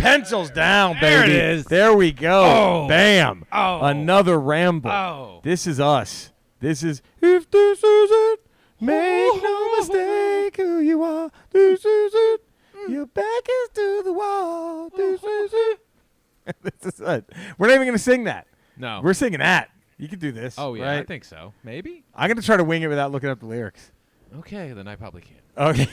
Pencils down, There baby. it is. There we go. Oh. Bam. Oh. Another ramble. Oh. This is us. This is, if this is it, make no mistake who you are. This is it. Your back is to the wall. This is it. This is it. We're not even going to sing that. No. We're singing that. You can do this. Oh, yeah, right? I think so. Maybe? I'm going to try to wing it without looking up the lyrics. Okay, then I probably can. Okay.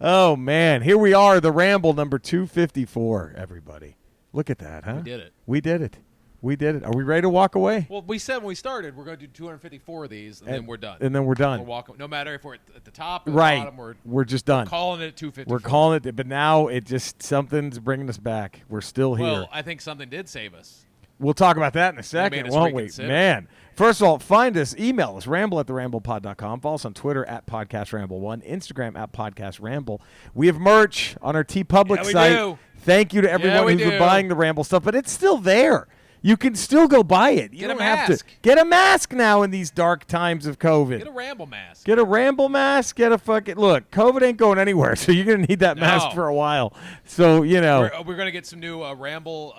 Oh, man. Here we are, the Ramble number 254, everybody. Look at that, huh? We did it. We did it. We did it. Are we ready to walk away? Well, we said when we started we're going to do 254 of these, and then we're done. And then we're done. We're walking. No matter if we're at the top or Right. the bottom, we're just done. calling it 254. We're calling it, but now it just, something's bringing us back. We're still here. Well, I think something did save us. We'll talk about that in a made second, us won't we? reconsider. Man. First of all, find us, email us, ramble@theramblepod.com. Follow us on Twitter @podcastramble1, Instagram @podcastramble. We have merch on our TeePublic Yeah, we site. do. Thank you to everyone we who's been do. buying the Ramble stuff, but it's still there. You can still go buy it. You Get a don't have mask. to get a mask now in these dark times of COVID. Get a Ramble mask. Get a Ramble mask. Get a fucking look. COVID ain't going anywhere, so you're gonna need that mask No. for a while. So you know, We're going to get some new Ramble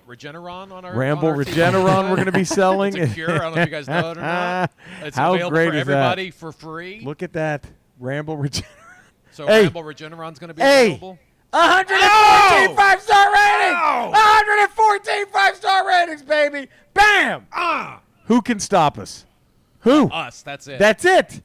Regeneron on our Ramble on our Regeneron we're gonna be selling. It's a cure. I don't know if you guys know it or not. It's How available great for is that? everybody for free. Look at that Ramble Regeneron. So Hey. Ramble Regeneron's going to be Hey. available. 114 Oh! 5-star ratings. Oh! 114 5-star ratings, baby. Bam. Who can stop us? Who? Us. That's it. That's it.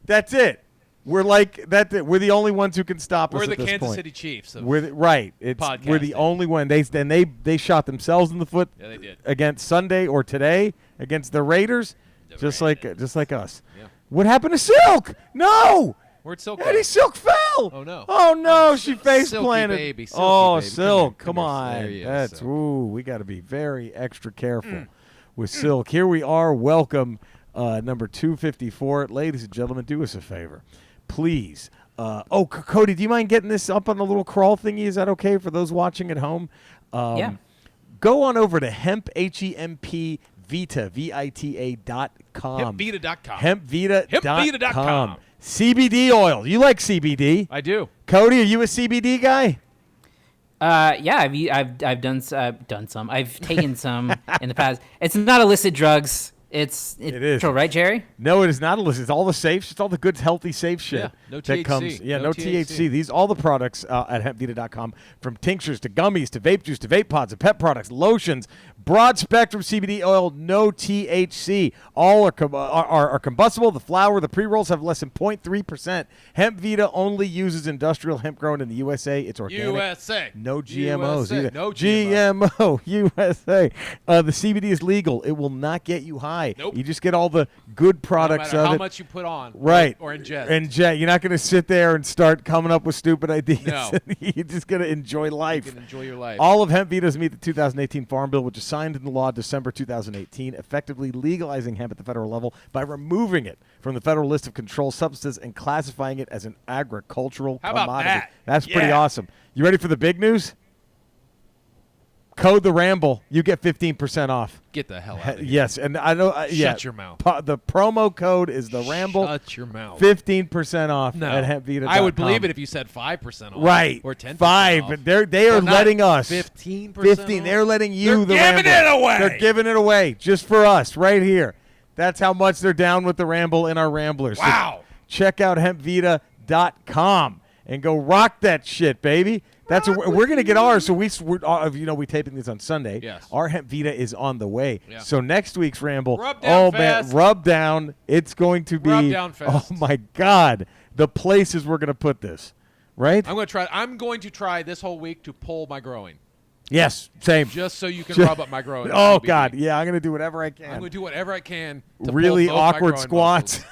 That's it. We're like that. We're the only ones who can stop us We're the at this Kansas point. City Chiefs. Of We're right. We're the podcasting. only one. They shot themselves in the foot Yeah, they did. against Sunday or today against the Raiders, The just Raiders. like us. Yeah. What happened to Silk? No. Where'd Silk Eddie go? Silk fell. Oh, no. Oh no, she face Silky planted. baby, silky Oh, baby. Silk, Come come here, on. there you is, That's Silk. ooh, we got to be very extra careful with Silk. Here we are. Welcome, number 254, ladies and gentlemen. Do us a favor, please. Cody, do you mind getting this up on the little crawl thingy? Is that okay for those watching at home? Yeah. Go on over to hemp Vita VITA.com. Hempvita.com. Hempvita.com. Hempvita.com. CBD oil. You like CBD? I do. Cody, are you a CBD guy? Yeah, I've done some. I've taken some in the past. It's not illicit drugs. It is natural, right, Jerry? No, it is not illicit. It's all the safe. It's all the good, healthy, safe shit. Yeah, no that THC. comes. Yeah, No no THC. THC. All the products at hempvita.com, from tinctures to gummies to vape juice to vape pods to pet products, lotions, broad spectrum CBD oil, no THC. All are combustible. The flower, the pre-rolls have less than 0.3%. Hempvita only uses industrial hemp grown in the USA. It's organic. USA. No GMOs USA. either. No GMO USA. The CBD is legal. It will not get you high. Nope. You just get all the good No products matter of how it. much you put on. Right. Or ingest. Ingest. You're not going to sit there and start coming up with stupid ideas. No. You're just going to enjoy life. You can enjoy your life. All of hemp Vitas meet the 2018 Farm Bill, which is signed into law December 2018, effectively legalizing hemp at the federal level by removing it from the federal list of controlled substances and classifying it as an agricultural How about commodity. that? That's pretty Yeah. awesome. You ready for the big news? Code the Ramble. You get 15% off. Get the hell out of here. Yes, and I know. Shut your mouth. The promo code is the Ramble. Shut your mouth. 15% off No. at hempvita.com. I would believe it if you said 5% off. Right. Or 10% 5. off. But they are Well, not letting us 15%. 15. They're letting you They're the giving Ramble. it away. They're giving it away just for us right here. That's how much they're down with the Ramble in our Ramblers. So Wow. check out hempvita.com and go rock that shit, baby. We're going to get ours. So we're taping this on Sunday. Yes. Our Hemp Vita is on the way. Yeah. So next week's Ramble, Rub down man, fast. rub down. It's going to be Rub down fast. Oh my God, the places we're going to put this. Right? I'm going to try this whole week to pull my groin. Yes, same. Just so you can rub up my groin. Oh CBD. God, yeah, I'm going to do whatever I can. I'm going to do whatever I can to Really pull both my awkward groin squats. muscles.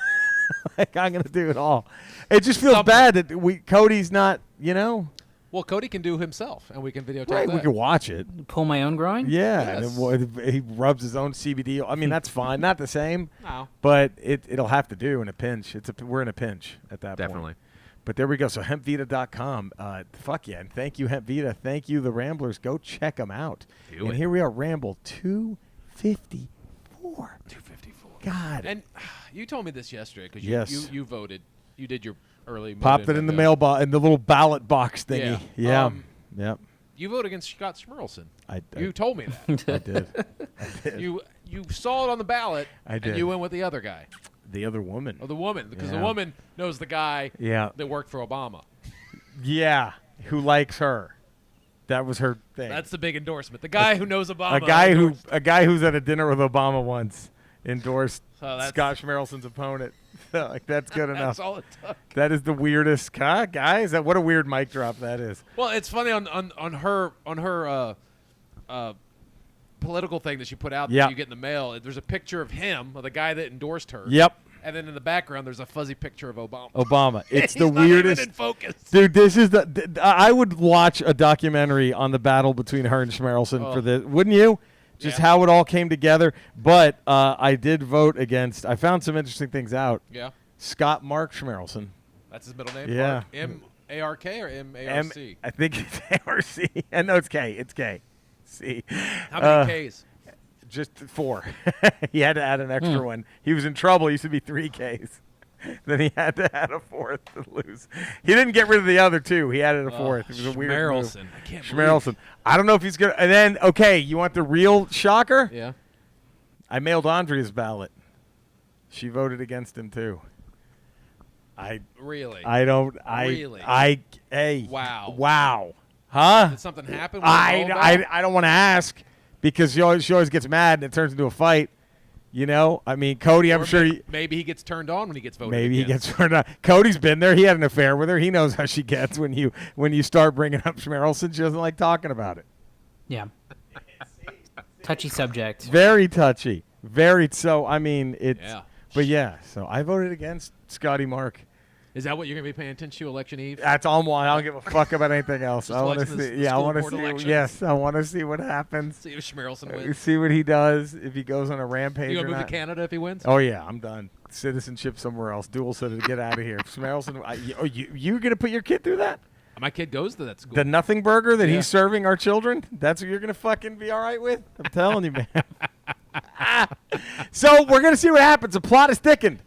Like, I'm going to do it all. It just feels Something. bad that Cody's not, Well, Cody can do himself, and we can videotape Right, that. we can watch it. Pull my own groin? Yeah, Yes. and then he rubs his own CBD. I mean, that's fine. Not the same, No. but it'll have to do in a pinch. We're in a pinch at that point. Definitely. But there we go. So hempvita.com. Fuck yeah. And thank you, Hemp Vita. Thank you, the Ramblers. Go check them out. Do and it. here we are, Ramble 254. 254. God. And you told me this yesterday because Yes. you voted. You did your early Popped it vote in the mailbox, in the little ballot box thingy. Yeah. Yep. You voted against Scott Schmerelson. You told me that. I did. You saw it on the ballot. I did. And you went with the other guy. The other woman. Oh, the woman, because Yeah. the woman knows the guy that worked for Obama. Yeah, who likes her. That was her thing. That's the big endorsement. The guy who knows Obama. A guy who's at a dinner with Obama once endorsed Scott Schmerelson's opponent. Like, that's good enough. That's all it took. That is the weirdest guy. Is that what a weird mic drop that is? Well, it's funny on her political thing that she put out that you get in the mail. There's a picture of him, of the guy that endorsed her. Yep. And then in the background, there's a fuzzy picture of Obama. It's the He's not weirdest. even in focus. Dude, this is I would watch a documentary on the battle between her and Schmerelson for this. Wouldn't you? Just how it all came together. But I did vote against. I found some interesting things out. Yeah. Scott Mark Schmerelson. That's his middle name? Yeah. M-A-R-K or M-A-R-C? I think it's A-R-C. No, it's K. It's K. C. How many Ks? Just 4. He had to add an extra one. He was in trouble. It used to be 3 Ks. Then he had to add a 4th to lose. He didn't get rid of the other 2. He added a 4th. It was a weird move. Schmerelson. I can't Schmerelson. I don't know if he's good. And then, okay, you want the real shocker? Yeah. I mailed Andrea's ballot. She voted against him, too. Really? Hey. Wow. Wow. Huh? Did something happen? I don't want to ask because she always gets mad and it turns into a fight. You know, I mean, Cody, I'm sure. Maybe he gets turned on when he gets voted Maybe against. he gets turned on. Cody's been there. He had an affair with her. He knows how she gets when you start bringing up Schmerelson. She doesn't like talking about it. Yeah. Touchy subject. Very touchy. Very so. I mean, it's. Yeah. But yeah, so I voted against Scotty Mark. Is that what you're going to be paying attention to election eve? That's all I want. I don't give a fuck about anything else. Just I want to watching see. the Yeah, I school want to board see. elections? Yes, I want to see what happens. See if Schmerelson wins. See what he does. If he goes on a rampage You or going to move not. to Canada if he wins? Oh yeah, I'm done. Citizenship somewhere else. Dual citizen. Get out of here. Schmerelson. You gonna put your kid through that? My kid goes to that school. The nothing burger that he's serving our children? That's what you're going to fucking be all right with? I'm telling you, man. So we're going to see what happens. The plot is thickened.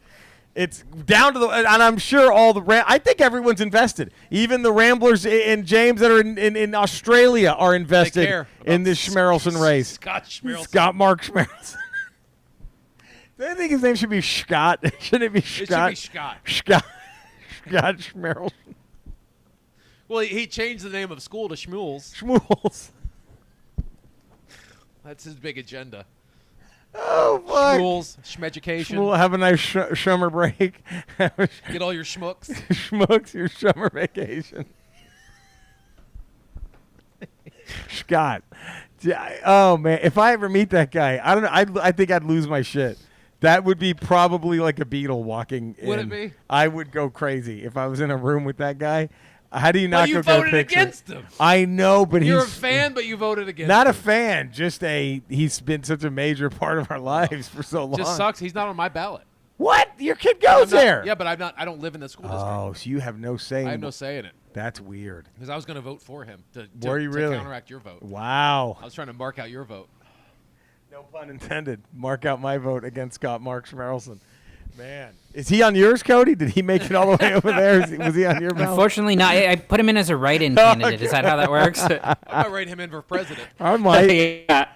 It's down to and I'm sure all I think everyone's invested. Even the Ramblers and James that are in Australia are invested in this Schmerelson race. Scott Mark Schmerelson. Do I think his name should be Scott? Shouldn't it be Scott? It should be Scott. Scott Schmerelson. Well, he changed the name of school to Schmuels. Schmuels. That's his big agenda. Oh, fuck. Schmuels, schmeducation. Schmuel, have a nice summer break. Get all your schmucks. Schmucks, your summer vacation. Scott. Oh, man. If I ever meet that guy, I don't know. I think I'd lose my shit. That would be probably like a beetle walking in. Would it be? I would go crazy if I was in a room with that guy. How do you not you go get a voted picture? against him. I know, but You're a fan, but you voted against not him. a fan. Just he's been such a major part of our lives for so long. Just sucks. He's not on my ballot. What? Your kid goes there. Yeah, but I'm not. I don't live in the school district. Oh, so you have no say. I have no say in it. That's weird. Because I was going to vote for him to counteract your vote. Wow. I was trying to mark out your vote. No pun intended. Mark out my vote against Scott Mark Schmerelson. Man. Is he on yours, Cody? Did he make it all the way over there? Was he on your ballot? Unfortunately, not. I put him in as a write-in candidate. Is that how that works? I might write him in for president. I might. Yeah.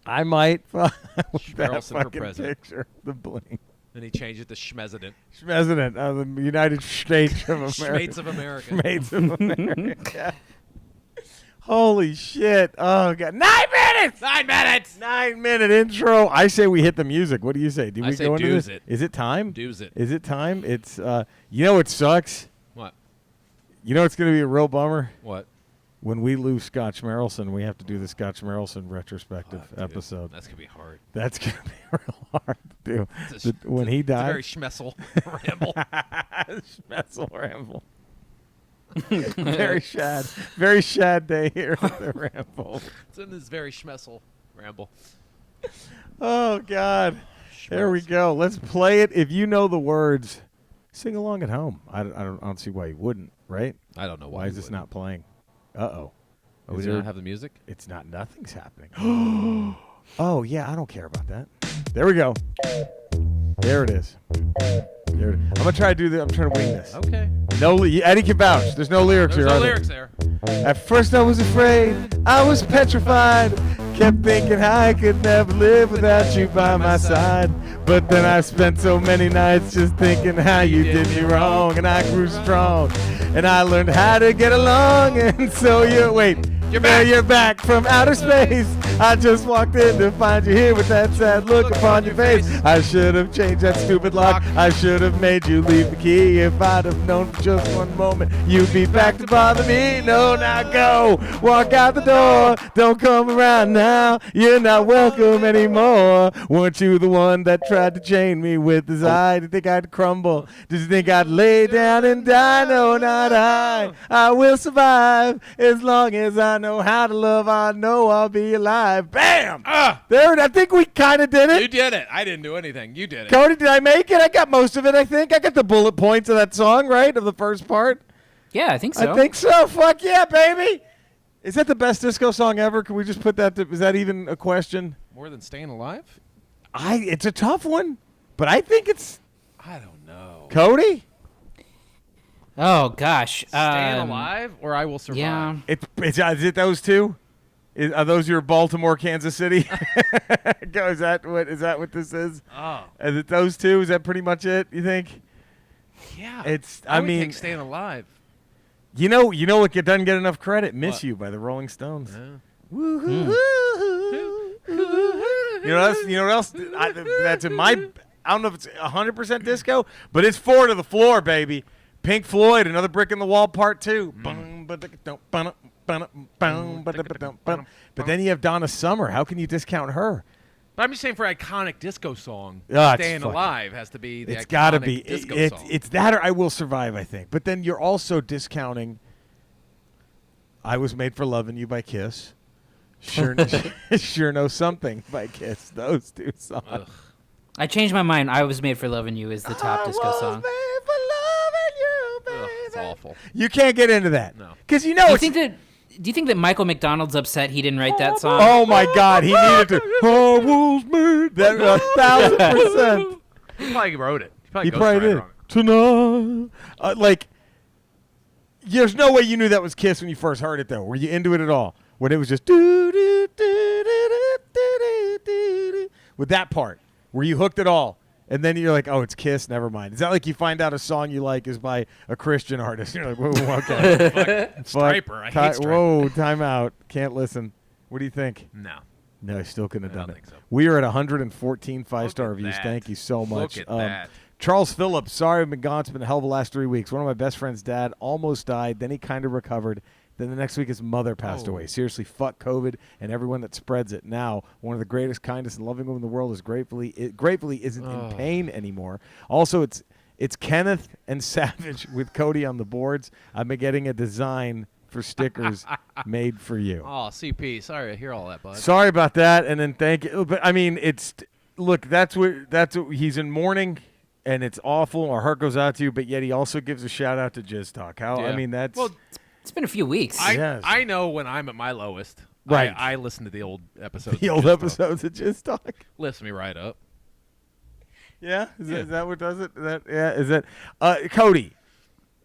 I might. Schmerelson for president. Picture, the bling. Then he changed it to Schmesident. Schmesident of the United States of America. Schmates of America. Schmates of America. Holy shit. Oh, God. 9 minutes! 9 minutes! 9-minute intro. I say we hit the music. What do you say? Do we say go into do's this? it. Is it time? Do's it. Is it time? It's, you know what sucks? What? You know what's going to be a real bummer? What? When we lose Scott Schmerelson, we have to do the Scott Schmerelson retrospective episode. That's going to be hard. That's going to be real hard to do. When he It's a died. very schmessel ramble. Schmessel ramble. Very sad day here at the Ramble. It's in this very schmessel ramble. Oh, God. There we go. Let's play it. If you know the words, sing along at home. I don't see why you wouldn't, right? I don't know Why is this not playing? Uh-oh. Does it not have the music? It's not. Nothing's happening. Oh, yeah. I don't care about that. There we go. There it is. I'm gonna try to do this. I'm trying to wing this. Okay. No, Eddie can vouch. There's no lyrics There's here. no are there? lyrics there. At first I was afraid, I was petrified. Kept thinking how I could never live without you by my side. But then I spent so many nights just thinking how you did me wrong. And I grew strong, and I learned how to get along. And so You're back. You're back from outer space. I just walked in to find you here with that sad look upon your face. I should have changed that stupid lock. I should have made you leave the key. If I'd have known for just one moment you'd be back to bother me. No, now go. Walk out the door. Don't come around now. You're not welcome anymore. Weren't you the one that tried to chain me with his eye? Did you think I'd crumble? Did you think I'd lay down and die? No, not I. I will survive as long as I know how to love. I know I'll be alive. Bam! There, I think we kind of did it. You did it. I didn't do anything. You did it. Cody, did I make it? I got most of it, I think. I got the bullet points of that song, right? Of the first part? Yeah, I think so. I think so. Fuck yeah, baby. Is that the best disco song ever? Can we just put that is that even a question? More than Staying Alive? It's a tough one, but I think it's I don't know. Cody? Oh, gosh. Staying Alive or I Will Survive? Yeah. Is it those two? Are those your Baltimore, Kansas City? Is that what this is? Oh. Is it those two? Is that pretty much it, you think? Yeah. I would mean, take Staying Alive. You know what doesn't get enough credit? Miss What? You by the Rolling Stones. Yeah. Woo-hoo. You know what else? That's in my. I don't know if it's 100% disco, but it's 4 to the floor, baby. Pink Floyd, Another Brick in the Wall, Part 2. But then you have Donna Summer. How can you discount her? But I'm just saying for iconic disco song, It's Staying fucking- Alive has to be the It's iconic got to be. disco song. It's that or I Will Survive, I think. But then you're also discounting I Was Made for Loving You by Kiss. Sure Know Something by Kiss. Those two songs. Ugh. I changed my mind. I Was Made for Loving You is the top disco song. Made for loving you, Ugh, it's baby. awful. You can't get into that. No. Because you know Do it's. you think that Michael McDonald's upset he didn't write that song? Oh my God, he needed to. I was made that 1,000%. He probably wrote it. He probably did. Tonight. There's no way you knew that was Kiss when you first heard it, though. Were you into it at all? When it was just with that part, were you hooked at all? And then you're like, oh, it's Kiss. Never mind. Is that like you find out a song you like is by a Christian artist? You're like, whoa, okay. Striper. I hate Striper. Whoa, time out. Can't listen. What do you think? No. No, I still couldn't have I done don't it. think so. We are at 114 five-star Look at reviews. that. Thank you so much. Look at that. Charles Phillips, sorry I've been gone. It's been a hell of a last 3 weeks. One of my best friend's dad almost died. Then he kind of recovered. Then the next week his mother passed away. Seriously, fuck COVID and everyone that spreads it. Now, one of the greatest, kindest, and loving women in the world is gratefully isn't in pain anymore. Also, it's Kenneth and Savage with Cody on the boards. I've been getting a design for stickers made for you. Oh, CP. Sorry to hear all that, bud. Sorry about that, and then thank you. But I mean, that's what he's in mourning, and it's awful. Our heart goes out to you, but yet he also gives a shout out to Jizz Talk. Yeah. I mean, that's Well, it's been a few weeks. Yes. I know when I'm at my lowest. Right. I listen to the old episodes. the of old Jizz Talk. episodes of Jizz Talk. Lifts me right up. Yeah, is that what does it? Is that Cody?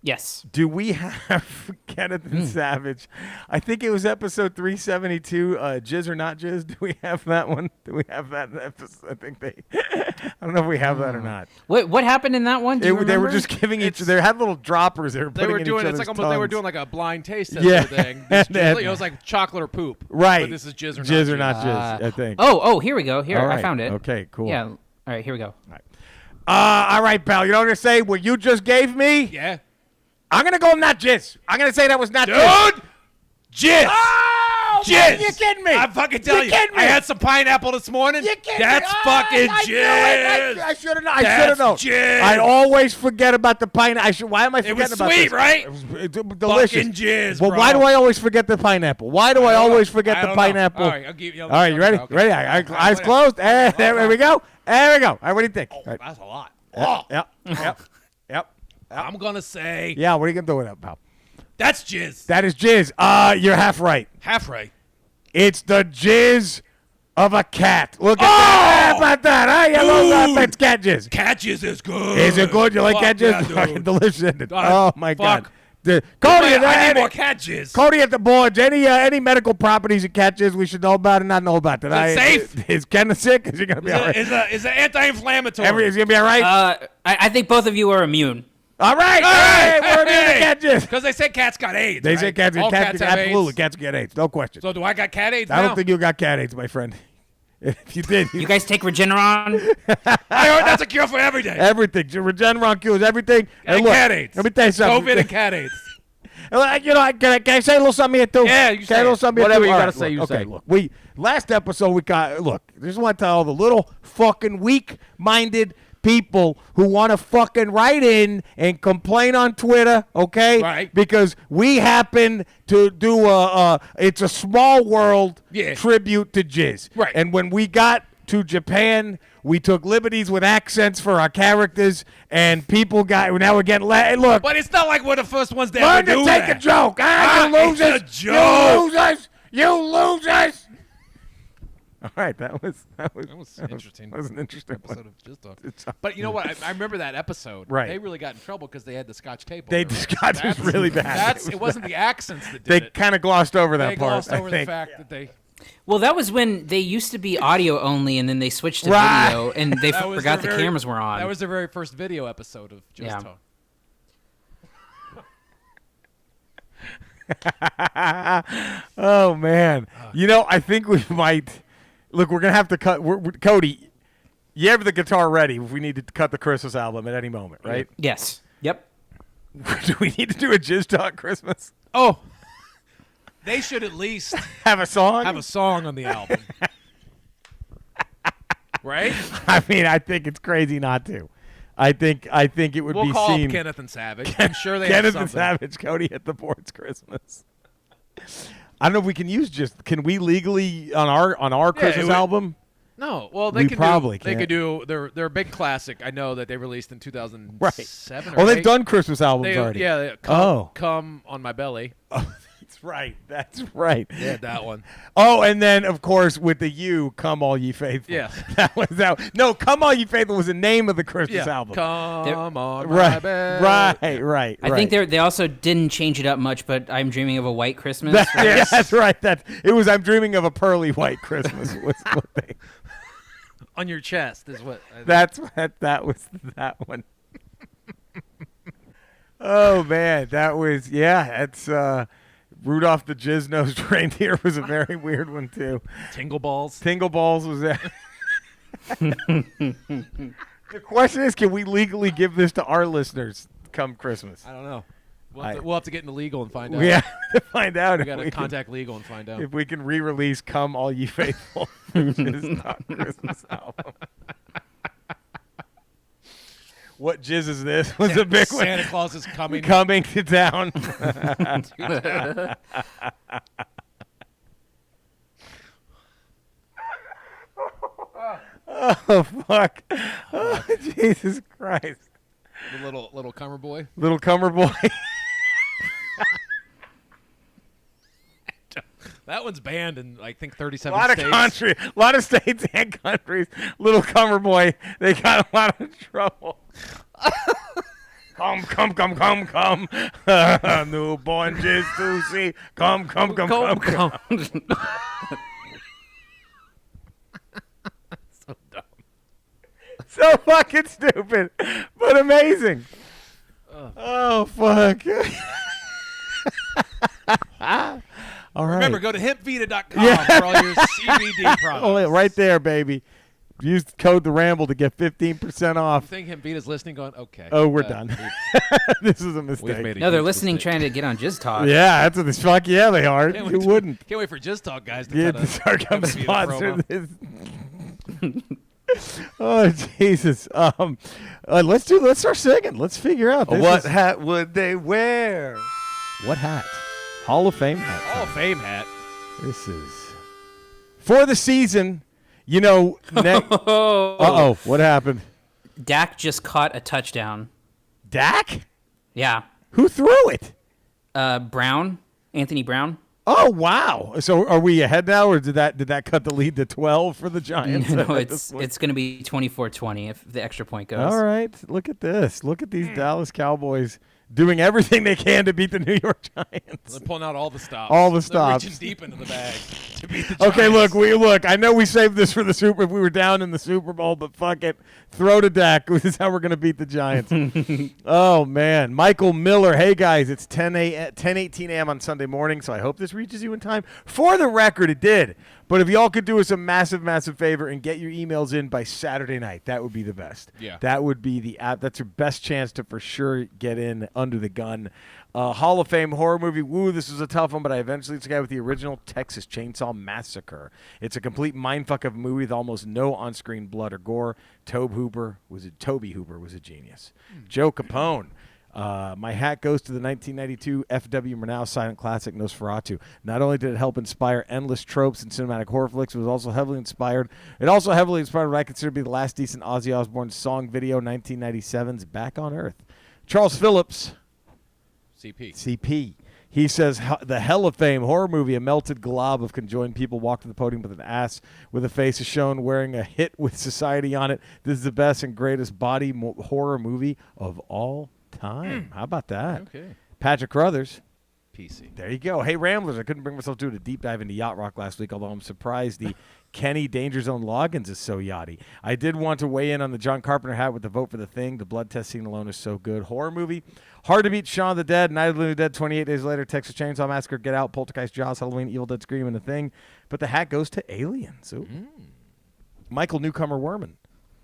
Yes. Do we have Kenneth and Savage? I think it was episode 372. Jizz or not Jizz? Do we have that one? Do we have that episode? I think I don't know if we have that or not. What happened in that one? Do you They were remember? just giving each. They had little droppers. They were They putting were in doing each it's like other's almost they were tongues. doing like a blind taste test Yeah. thing. This And- it was like chocolate or poop. Right. But this is jizz or Jizz not or not Jizz. I think. Oh, here we go. Here, All right. I found it. Okay, cool. Yeah. All right, here we go. All right, pal. You know what I'm gonna say? What you just gave me? Yeah. I'm gonna go not Jizz. I'm gonna say that was not Dude! Jizz. Jizz! Oh, Jizz! man, you kidding me? I'm fucking telling you. kidding me? I had some pineapple this morning. You kidding That's me? fucking I knew it. jizz. I should have known. I should have known. Jizz. I always forget about the pineapple. Why am I forgetting was about sweet, this? right? It was delicious. Fucking jizz, Well, bro. why do I always forget the pineapple? Why do I always forget I the don't know. pineapple? All right, I'll give you. All right, you ready? Okay. Ready? Eyes whatever. closed. There we go. There we go. All right, what do you think? All right. That's a lot. Yep. I'm gonna say Yeah, what are you gonna do with that, pal? that's jizz. That is Jizz. You're half right. Half right. It's the Jizz of a cat. Look at that. How about that? Huh? You love that cat jizz. Cat jizz is good. Is it good? You like Fuck cat jizz? yeah, dude. Fucking delicious. Isn't it? Oh, my fuck. God. Cody, I need more cat jizz. Cody at the boards. Any medical properties and cat jizz we should know about and not know about? Is it safe? Is Ken sick? Is he going to be all right? Is it anti-inflammatory? Is he going to be all right? I think both of you are immune. All right. Hey, we're immune to cat jizz. Because they said cats got AIDS. They right? say cats. All cats have absolutely. AIDS. Cats get AIDS. No question. So do I got cat AIDS I now? don't think you got cat AIDS, my friend. If you did, You guys take Regeneron? I heard that's a cure for everything. everything. Regeneron cures everything. And look, cat AIDS. Let me tell you something. COVID and cat AIDS. You know, can I say a little something here too? Yeah, you can say I say a little it. something Whatever here you too? gotta say, you okay, say. look, last episode we got just want to tell all the little fucking weak-minded people who want to fucking write in and complain on Twitter, okay? Right. Because we happen to do it's a small world tribute to Jizz. Right. And when we got to Japan, we took liberties with accents for our characters, and people now we're getting look. But it's not like we're the first ones to Learn ever do to take that. a joke. You It's losers. a joke. You losers. You losers. All right, that was interesting. That was an interesting Episode one. of Just Talk. But you know what? I remember that episode. Right. They really got in trouble because they had the Scotch tape. The over it. Scotch was really bad. It wasn't the accents that They did it. kind of glossed over that They part. glossed over I the think. fact that they. Well, that was when they used to be audio only, and then they switched to Right. video, and they That was forgot the their cameras were on. That was their very first video episode of Just Yeah. Talk. Oh man, you know, I think we might. Look, we're gonna have to cut. Cody, you have the guitar ready if we need to cut the Christmas album at any moment, right? Yes. Yep. Do we need to do a Jizz Talk Christmas? Oh, they should at least Have a song? have a song on the album, right? I mean, I think it's crazy not to. I think it would We'll be call seen. up Kenneth and Savage. I'm sure they Kenneth have and something. Savage, Cody at the boards Christmas. I don't know if we can use Can we legally on our Christmas would- album? No, well they We can probably do. They can't. could do their big classic. I know that they released in 2007. Right. Or Oh, they've 8. done Christmas albums They, already. yeah. Come on my belly. Oh, that's right. That's right. Yeah, that one. Oh, and then of course with the "You Come All Ye Faithful." Yeah. that was that. No, "Come All Ye Faithful" was the name of the Christmas Yeah. album. Come on my Right, belly. right. I think they also didn't change it up much, but I'm dreaming of a white Christmas. Yeah, that's right. It was. I'm dreaming of a pearly white Christmas. Was what they. On your chest is what. That was that one. Oh man, that was That's Rudolph the Jizz-Nosed Reindeer was a very weird one too. Tingle balls. Tingle Balls was that. The question is, can we legally give this to our listeners come Christmas? I don't know. We'll have to get into legal and find out. We have to find out We if got to we can, contact legal and find out. if we can re-release "Come All Ye Faithful," which is not Christmas album. What jizz is this? Was a big one. Santa Claus is coming. Coming to town. Oh fuck! Oh, Jesus Christ! The little cummer boy. Little Cummer Boy. That one's banned in I think 37 A lot of states and countries. Little Cummer Boy. They got a lot of trouble. Come. Newborn jizz to see. Come. So dumb. So fucking stupid, but amazing. Oh fuck! All right. Remember, go to hempvita.com for all your CBD products. Oh, right there, baby. Use code the Ramble to get 15% I off. think Hempvita's listening, going, okay. Oh, we're done. This is a We've mistake. made a No, they're huge listening, mistake. trying to get on Jizz Talk. Yeah, that's what this fuck. Yeah, they are. Can't Who wait wouldn't? Can't wait for Jizz Talk guys to Yeah, kinda to start come have a Vita sponsor promo. this. Oh Jesus! Let's start singing. Let's figure out What hat would they wear? What hat? Hall of Fame hat. Hall of Fame hat. This is for the season. You know. Uh-oh. What happened? Dak just caught a touchdown. Dak? Yeah. Who threw it? Brown. Anthony Brown. Oh wow! So are we ahead now, or did that cut the lead to 12 for the Giants? No, it's going to be 24-20 if the extra point goes. All right, look at this. Look at these Dallas Cowboys doing everything they can to beat the New York Giants. They're pulling out all the stops. All the stops. They're reaching deep into the bag to beat the Giants. Okay, look. I know we saved this for the Super. If we were down in the Super Bowl, but fuck it, throw to Dak. This is how we're gonna beat the Giants. Oh man, Michael Miller. Hey guys, it's 10:18 a.m. on Sunday morning, so I hope this reaches you in time. For the record, it did. But if y'all could do us a massive, massive favor and get your emails in by Saturday night, that would be the best. Yeah. That would be the app. That's your best chance to for sure get in under the gun. Hall of Fame horror movie. Woo, this was a tough one, but I eventually took out with the original Texas Chainsaw Massacre. It's a complete mindfuck of a movie with almost no on-screen blood or gore. Toby Hooper was a genius. Joe Capone. My hat goes to the 1992 F.W. Murnau silent classic Nosferatu. Not only did it help inspire endless tropes in cinematic horror flicks, it was also heavily inspired. It also heavily inspired what I consider to be the last decent Ozzy Osbourne song video, 1997's Back on Earth. Charles Phillips. CP. He says the Hell of Fame horror movie, a melted glob of conjoined people walk to the podium with an ass with a face is shown wearing a hit with society on it. This is the best and greatest body horror movie of all time. How about that? Okay. Patrick Crothers. PC. There you go. Hey, Ramblers, I couldn't bring myself to do a deep dive into Yacht Rock last week, although I'm surprised the Kenny Danger Zone Loggins is so yachty. I did want to weigh in on the John Carpenter hat with the vote for The Thing. The blood test scene alone is so good. Horror movie. Hard to beat Shaun of the Dead, Night of the Living Dead, 28 Days Later, Texas Chainsaw Massacre, Get Out, Poltergeist, Jaws, Halloween, Evil Dead, Scream, and The Thing. But the hat goes to Aliens. Ooh. Michael Newcomer Worman.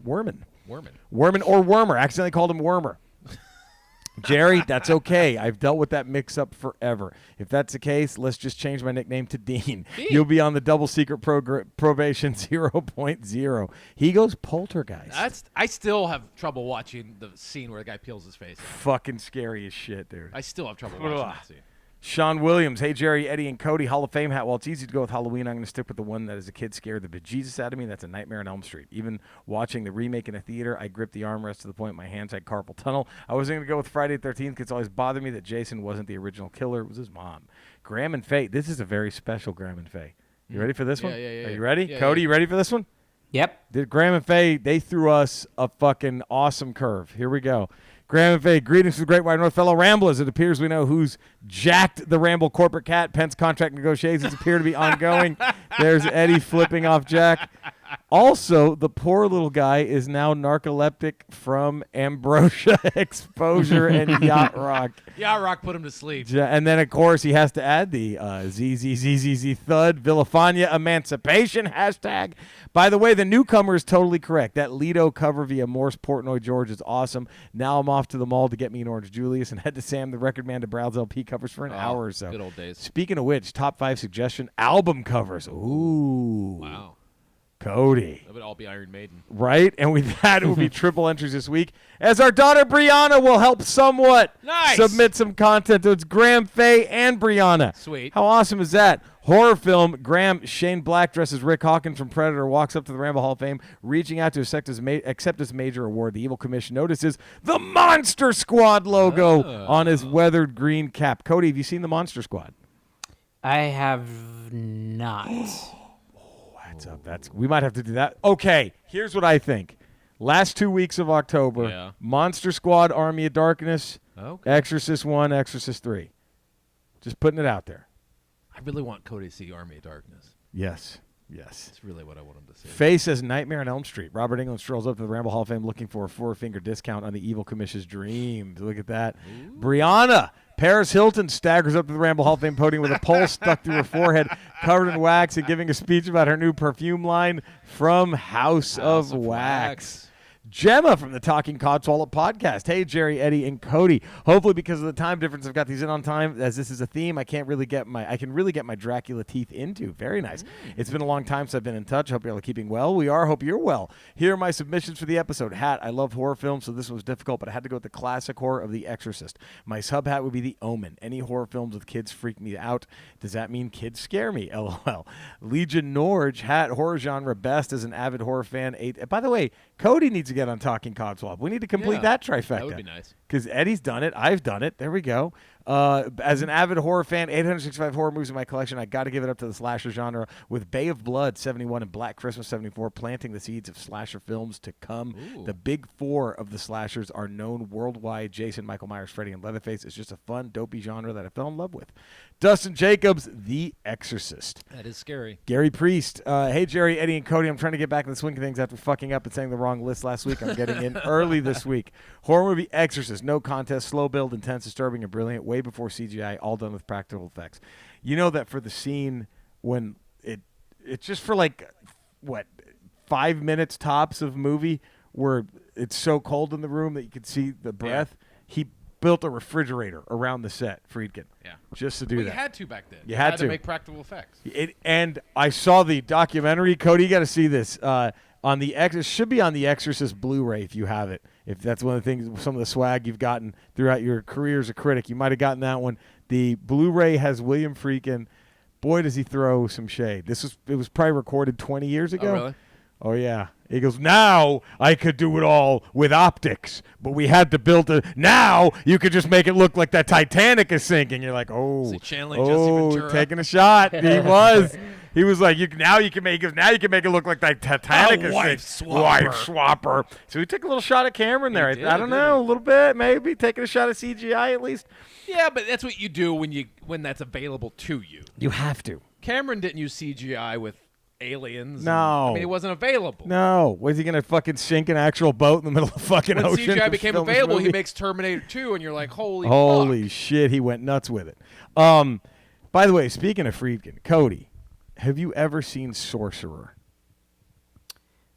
Worman or Wormer. Accidentally called him Wormer. Jerry, that's okay. I've dealt with that mix-up forever. If that's the case, let's just change my nickname to Dean. You'll be on the double secret probation 0.0. He goes Poltergeist. I still have trouble watching the scene where the guy peels his face. Fucking scary as shit, dude. I still have trouble watching that scene. Sean Williams. Hey, Jerry, Eddie, and Cody. Hall of Fame hat. While it's easy to go with Halloween, I'm going to stick with the one that as a kid scared the bejesus out of me. That's A Nightmare on Elm Street. Even watching the remake in a theater, I gripped the armrest to the point my hands had carpal tunnel. I wasn't going to go with Friday the 13th because it's always bothered me that Jason wasn't the original killer. It was his mom. Graham and Faye. This is a very special Graham and Faye. You ready for this one? Yeah. Are you ready? Yeah, Cody, you ready for this one? Yep. Did Graham and Faye, they threw us a fucking awesome curve. Here we go. Graham and Faye, greetings to the Great White North fellow Ramblers. It appears we know who's jacked the Ramble corporate cat. Pence contract negotiations appear to be ongoing. There's Eddie flipping off Jack. Also, the poor little guy is now narcoleptic from ambrosia exposure and yacht rock. Yacht rock put him to sleep. And then, of course, he has to add the ZZZZZ thud, Villafania emancipation hashtag. By the way, the newcomer is totally correct. That Lido cover via Morse Portnoy George is awesome. Now I'm off to the mall to get me an Orange Julius and head to Sam the Record Man to browse LP covers for an hour or so. Good old days. Speaking of which, top 5 suggestion, album covers. Ooh. Wow. Cody. That would all be Iron Maiden. Right? And with that, it will be triple entries this week, as our daughter Brianna will help somewhat submit some content. So it's Graham, Faye, and Brianna. Sweet. How awesome is that? Horror film, Graham, Shane Black dresses Rick Hawkins from Predator, walks up to the Ramble Hall of Fame, reaching out to accept his major award. The Evil Commission notices the Monster Squad logo on his weathered green cap. Cody, have you seen the Monster Squad? I have not. We might have to do that. Okay, here's what I think. Last 2 weeks of October, Monster Squad, Army of Darkness, Exorcist 1, Exorcist 3. Just putting it out there. I really want Cody to see Army of Darkness. Yes. That's really what I want him to see. Faye says Nightmare on Elm Street. Robert Englund strolls up to the Ramble Hall of Fame looking for a 4-finger discount on the Evil Commission's dreams. Look at that. Ooh. Brianna. Paris Hilton staggers up to the Ramble Hall of Fame podium with a pole stuck through her forehead, covered in wax, and giving a speech about her new perfume line from House of Wax. Gemma from the Talking Codswallop podcast. Hey, Jerry, Eddie, and Cody. Hopefully, because of the time difference, I've got these in on time. As this is a theme, I can really get my Dracula teeth into. Very nice. It's been a long time since I've been in touch. Hope you're all keeping well. We are. Hope you're well. Here are my submissions for the episode. Hat. I love horror films, so this was difficult, but I had to go with the classic horror of The Exorcist. My sub hat would be The Omen. Any horror films with kids freak me out. Does that mean kids scare me? LOL. Legion Norge. Hat. Horror genre. Best as an avid horror fan. By the way, Cody needs to get on Talking Codswallop. We need to complete that trifecta. That would be nice. Because Eddie's done it. I've done it. There we go. As an avid horror fan, 865 horror movies in my collection. I got to give it up to the slasher genre, with Bay of Blood 71 and Black Christmas 74 planting the seeds of slasher films to come. Ooh. The big four of the slashers are known worldwide: Jason, Michael Myers, Freddy, and Leatherface. It's just a fun, dopey genre that I fell in love with. Dustin Jacobs, The Exorcist. That is scary. Gary Priest. Hey, Jerry, Eddie, and Cody. I'm trying to get back in the swing of things after fucking up and saying the wrong list last week. I'm getting in early this week. Horror movie Exorcist. No contest. Slow build, intense, disturbing, and brilliant. Way before CGI. All done with practical effects. You know that for the scene when it's just for like, 5 minutes tops of movie where it's so cold in the room that you can see the breath. He built a refrigerator around the set, Friedkin. Yeah. Just to do that. You had to back then. You had to make practical effects. And I saw the documentary. Cody, you got to see this. On the it should be on the Exorcist Blu-ray if you have it. If that's one of the things, some of the swag you've gotten throughout your career as a critic, you might have gotten that one. The Blu-ray has William Friedkin. Boy, does he throw some shade. It was probably recorded 20 years ago. Oh, really? Oh, yeah. He goes, now I could do it all with optics, but we had to build now you could just make it look like that Titanic is sinking. You're like, Is he channeling Jesse Ventura? Taking a shot. He was. He was like, now you can make it look like that Titanic is wife sinking. Wife swapper. So he took a little shot at Cameron there. I don't know, a little bit, maybe taking a shot at CGI at least. Yeah, but that's what you do when that's available to you. You have to. Cameron didn't use CGI with aliens. No. It wasn't available. No. Was he going to fucking sink an actual boat in the middle of the fucking when ocean? When CGI to became film this available, he movie? makes Terminator 2, and you're like, holy fuck. Shit, he went nuts with it. By the way, speaking of Friedkin, Cody, have you ever seen Sorcerer?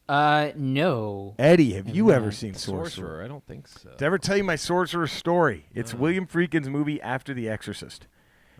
No. Eddie, have you ever seen Sorcerer? Sorcerer? I don't think so. Did I ever tell you my Sorcerer story? It's William Friedkin's movie after The Exorcist.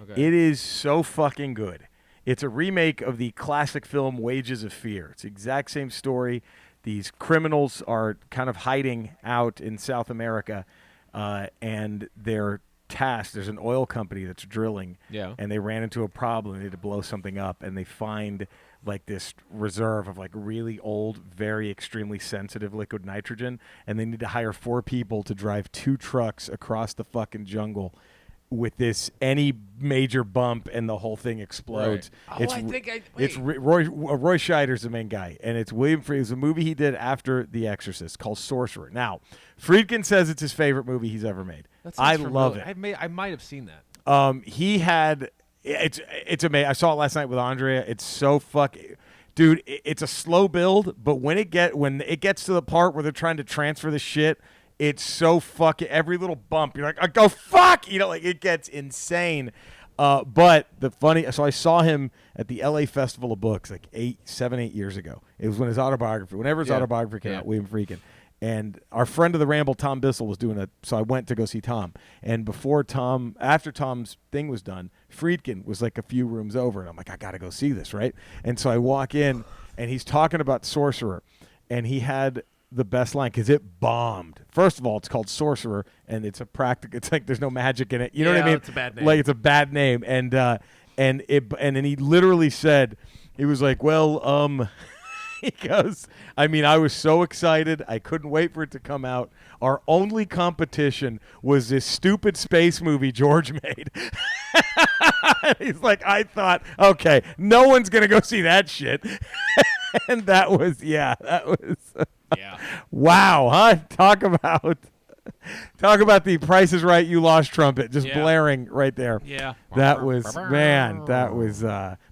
Okay. It is so fucking good. It's a remake of the classic film Wages of Fear. It's the exact same story. These criminals are kind of hiding out in South America, and they're tasked. There's an oil company that's drilling, and they ran into a problem. They had to blow something up, and they find like this reserve of like really old, very extremely sensitive liquid nitrogen, and they need to hire 4 people to drive 2 trucks across the fucking jungle with this any major bump and the whole thing explodes. Right. It's Roy Scheider's the main guy, and it's William Friedkin. It's a movie he did after The Exorcist called Sorcerer. Now, Friedkin says it's his favorite movie he's ever made. I love it. I might have seen that. He had it's amazing. I saw it last night with Andrea. It's so fucking. Dude, it's a slow build, but when it gets to the part where they're trying to transfer the shit, it's so fucking every little bump. You're like, go fuck, like it gets insane. But so I saw him at the LA Festival of Books like 7, 8 years ago. It was when his autobiography came out, William Friedkin. And our friend of the Ramble, Tom Bissell, was doing it, so I went to go see Tom. And after Tom's thing was done, Friedkin was like a few rooms over, and I'm like, I gotta go see this, right? And so I walk in, and he's talking about Sorcerer, and he had the best line because it bombed. First of all, it's called Sorcerer, and it's it's like there's no magic in it. You know what I mean? It's a bad name. Like it's a bad name, and then he literally said, he was like, well, he goes, I mean, I was so excited. I couldn't wait for it to come out. Our only competition was this stupid space movie George made. He's like, I thought, okay, no one's going to go see that shit. And that was. Wow, huh? Talk about the Price is Right, You Lost trumpet just blaring right there. Yeah. That was,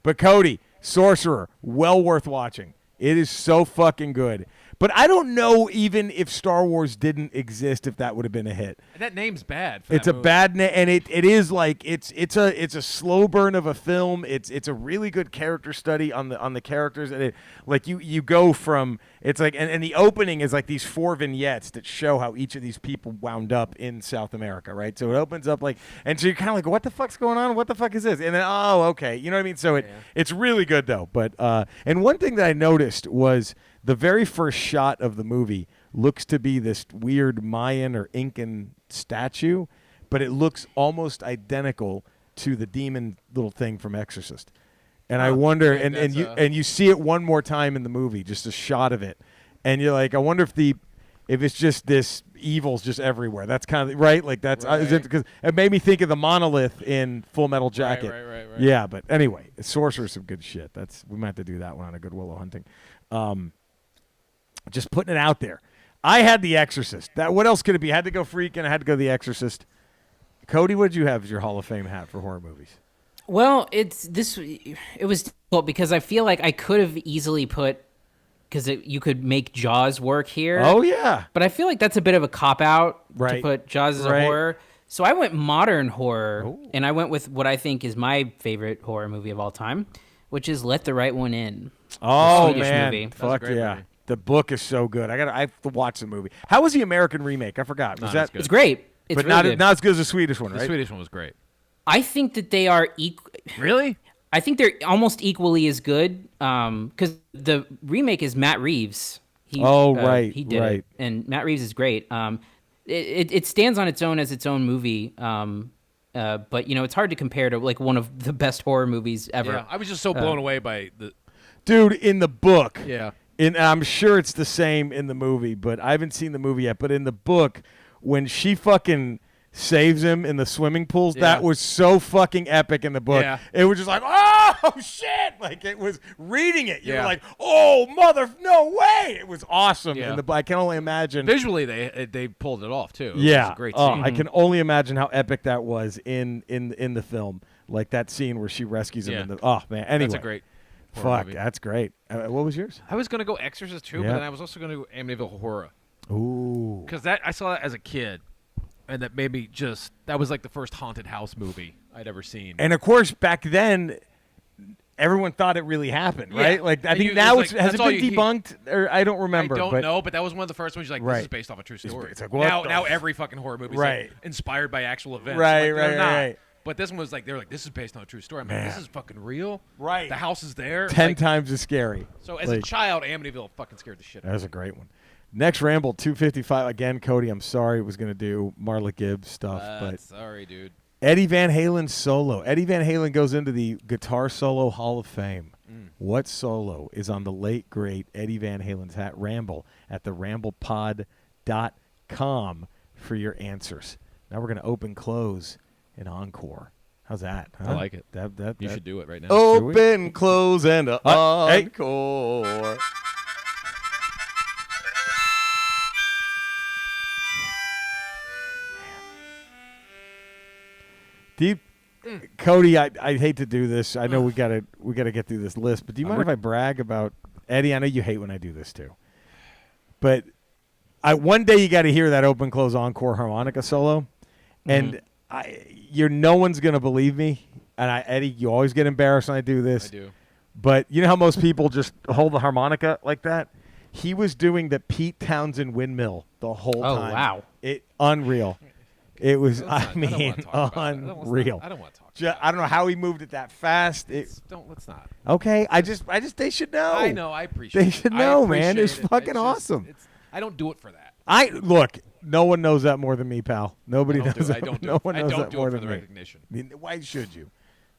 but Cody, Sorcerer, well worth watching. It is so fucking good. But I don't know even if Star Wars didn't exist if that would have been a hit. That name's bad. It's a bad name, and it is like it's a slow burn of a film. It's a really good character study on the characters, and it like you go from it's like and the opening is like these 4 vignettes that show how each of these people wound up in South America, right? So it opens up like, and so you're kind of like, what the fuck's going on? What the fuck is this? And then okay, you know what I mean? So it's really good though. But and one thing that I noticed was, the very first shot of the movie looks to be this weird Mayan or Incan statue, but it looks almost identical to the demon little thing from Exorcist. And I wonder, and you see it one more time in the movie, just a shot of it, and you're like, I wonder if it's just this evil's just everywhere. That's kind of right. Like that's Right. because it made me think of the monolith in Full Metal Jacket. Right. Yeah, but anyway, Sorcerer's some good shit. We might have to do that one on a good Willow Hunting. Just putting it out there. I had The Exorcist. What else could it be? I had to go Freak and I had to go The Exorcist. Cody, what did you have as your Hall of Fame hat for horror movies? Well, it was difficult because I feel like I could have easily put because you could make Jaws work here. Oh yeah, but I feel like that's a bit of a cop out right. to put Jaws as a horror. So I went modern horror, and I went with what I think is my favorite horror movie of all time, which is Let the Right One In. Oh Swedish man, movie. fuck yeah! Movie. The book is so good. I have to watch the movie. How was the American remake? I forgot. Was that? Good. It's great. It's but really good. not as good as the Swedish one, The right? Swedish one was great. I think that they are Really? I think they're almost equally as good because the remake is Matt Reeves. He did it, and Matt Reeves is great. It stands on its own as its own movie, but it's hard to compare to like one of the best horror movies ever. Yeah, I was just so blown away by the dude in the book. Yeah, and I'm sure it's the same in the movie, but I haven't seen the movie yet. But in the book, when she fucking saves him in the swimming pools, that was so fucking epic in the book. Yeah. It was just like, oh shit! Like it was reading it. You were Yeah. like, oh mother, no way! It was awesome. Yeah. I can only imagine. visually they pulled it off too. It Yeah, was a great oh, scene. I can only imagine how epic that was in the film. Like that scene where she rescues him. Yeah. In the, oh man, anyway, That's a great horror fuck. movie. That's great. What was yours? I was gonna go Exorcist too, Yeah. but then I was also gonna go Amityville Horror Ooh, because I saw that as a kid, and that made me that was like the first haunted house movie I'd ever seen. and of course back then. Everyone thought it really happened, Yeah. right? Like I And think you- now it's like, has it that's all been you hear. debunked, or I don't remember. I don't but know, but that was one of the first ones. You're like, Right. this is based off a true story. it's like, what the now f- every fucking horror movie is Right. like, inspired by actual events. Right, Like, they're right, not. right. But this one was like, they were like, this is based on a true story. I'm like, Man. this is fucking real. Right. The house is there. 10 Like, times as scary. So as a Like, child, Amityville fucking scared the shit out that of was a great one. Next Ramble 255 again. Cody, I'm sorry, was going to do Marla Gibbs stuff, me. but Sorry, dude. Eddie Van Halen solo. Eddie Van Halen goes into the Guitar Solo Hall of Fame. What solo is on the late, great Eddie Van Halen's hat? Ramble at theramblepod.com for your answers. Now we're going to open, close, and encore. How's that? Huh? I like it. That You should do it right now. Open, close, and Hey. encore. Deep, Cody, I hate to do this. I know we gotta get through this list, but do you mind if I brag about Eddie? I know you hate when I do this too, but one day you got to hear that open close encore harmonica solo, and no one's gonna believe me. And Eddie, you always get embarrassed when I do this. I do. But you know how most people just hold the harmonica like that? He was doing the Pete Townsend windmill the whole Oh, time. wow. Unreal. It was, Let's not- I don't wanna talk about that. unreal. I don't want to talk. I don't know how he moved it that fast. Let's not. Okay, I just, they should know. I know. I appreciate. They it. should I know, man. It's appreciate it. fucking just- awesome. I don't do it for that. Look. No one knows that more than me, pal. Nobody knows that. I don't do no it. one I knows don't that do more it for than the me. recognition. I mean, why should you?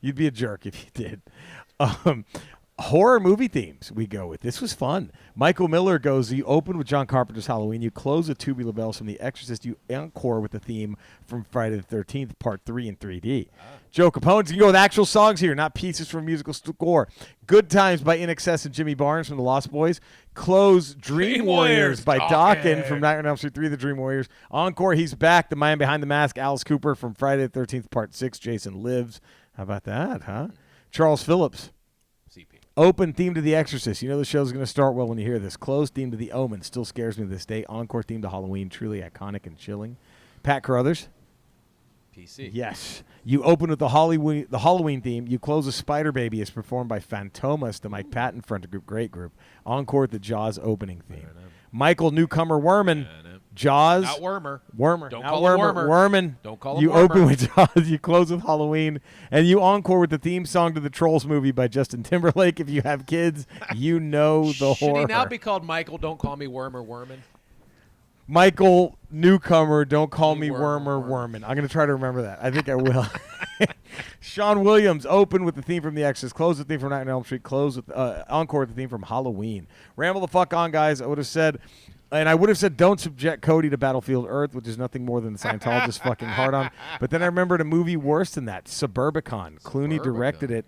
You'd be a jerk if you did. Horror movie themes we go with. This was fun. Michael Miller goes, you open with John Carpenter's Halloween, you close with Tubular Bells from The Exorcist, you encore with the theme from Friday the 13th, Part 3 in 3D. Joe Capone's, you can go with actual songs here, not pieces from musical score. Good Times by In Excess and Jimmy Barnes from The Lost Boys. Close Dream Warriors by Dawkins from Nightmare on Elm Street 3, The Dream Warriors. Encore, He's Back, The Man Behind the Mask, Alice Cooper from Friday the 13th, Part 6, Jason Lives. How about that, huh? Charles Phillips. CP. Open theme to The Exorcist. You know the show's going to start well when you hear this. Closed theme to The Omen. Still scares me to this day. Encore theme to Halloween. Truly iconic and chilling. Pat Carruthers. PC. Yes. You open with the Halloween theme. You close with Spider Baby as performed by Fantomas, the Mike Patton front group. Great group. Encore with the Jaws opening theme. Michael Newcomer Werman. Jaws. Not Wormer. Wormer. Don't Not call him Wormer. Wormer. Worman. Don't call him You Wormer. open with Jaws. You close with Halloween. And you encore with the theme song to the Trolls movie by Justin Timberlake. If you have kids, you know the Should horror. he now be called Michael? Don't call me Wormer. Worman. Michael Newcomer, don't call me Wormer, Worman. I'm going to try to remember that. I think I will. Sean Williams, open with the theme from The Exorcist, close with the theme from Nightmare on Elm Street, close with encore with the theme from Halloween. Ramble the fuck on, guys. I would have said And I would have said don't subject Cody to Battlefield Earth, which is nothing more than the Scientologist fucking hard on. But then I remembered a movie worse than that, Suburbicon. Clooney directed it,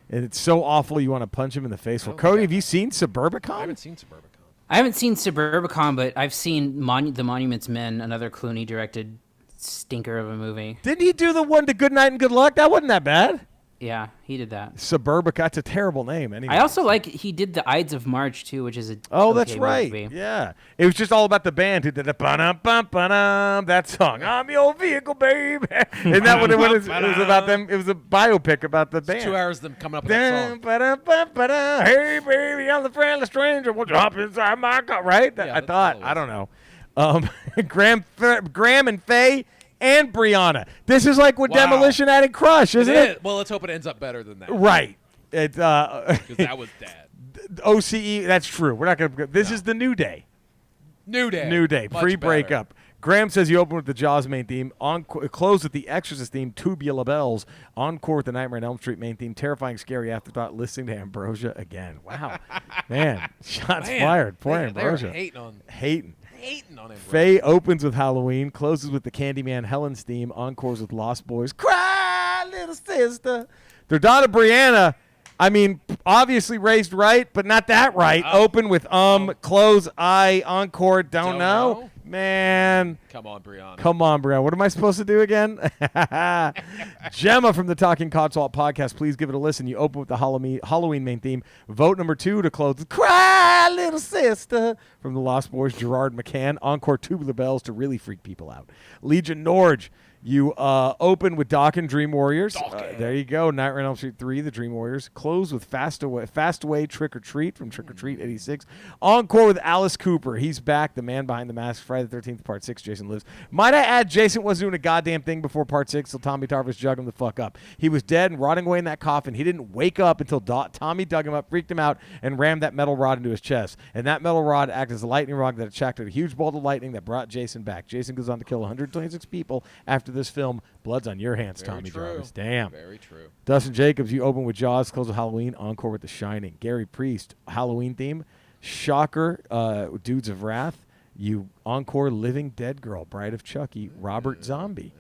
and it's so awful you want to punch him in the face. Well, Cody, have you seen Suburbicon? I haven't seen Suburbicon. I haven't seen Suburbicon, but I've seen The Monuments Men, another Clooney-directed stinker of a movie. Didn't he do the one to Good Night and Good Luck? That wasn't that bad. Yeah, he did that. Suburbicon, that's a terrible name. Anyway. I also he did the Ides of March, too, which is a that's right. movie. Yeah. It was just all about the band who did the ba-dum-bum-ba-dum, that song. I'm your vehicle, baby. Isn't that what it was? It was about them. It was a biopic about the band. 2 hours of them coming up with that song. Ba-dum-bum-ba-dum. Hey, baby, I'm the friendly stranger. Won't you hop inside my car? Right? Yeah, I thought. I don't know. Graham and Faye and Brianna. This is like what Demolition added Crush, isn't it? Well, let's hope it ends up better than that. Right. It's Because that was bad. OCE. That's true. We're not gonna. This is the New Day. New Day. Free Much better. breakup. Graham says you open with the Jaws main theme, close with the Exorcist theme, Tubular Bells, encore with the Nightmare on Elm Street main theme, terrifying, scary afterthought, listening to Ambrosia again. Wow, man, shots fired. Poor Ambrosia. They were hating on Ambrosia. Faye opens with Halloween, closes with the Candyman Helen's theme, encores with Lost Boys, Cry Little Sister. Their daughter Brianna, I mean, obviously raised right, but not that right. Open with close, encore, don't know. Man. Come on, Brianna. What am I supposed to do again? Gemma from the Talking Codswallop podcast. Please give it a listen. You open with the Halloween main theme. Vote number 2 to close. Cry, little sister. From the Lost Boys, Gerard McCann. Encore Tubular Bells to really freak people out. Legion Norge. You open with Doc and Dream Warriors. There you go. Nightmare on Elm Street 3, the Dream Warriors. Close with Fast Away, Trick or Treat from Trick or Treat 86. Encore with Alice Cooper. He's back, the man behind the mask. Friday the 13th, Part 6, Jason Lives. Might I add, Jason wasn't doing a goddamn thing before Part 6 till Tommy Tarvis jugged him the fuck up. He was dead and rotting away in that coffin. He didn't wake up until Tommy dug him up, freaked him out, and rammed that metal rod into his chest. And that metal rod acted as a lightning rod that attracted a huge bolt of lightning that brought Jason back. Jason goes on to kill 126 people after this film. Blood's on your hands, Very Tommy true. Jarvis. Damn. Very true. Dustin Jacobs, you open with Jaws, close with Halloween, encore with The Shining. Gary Priest, Halloween theme. Shocker, Dudes of Wrath. You encore Living Dead Girl, Bride of Chucky, Robert Zombie.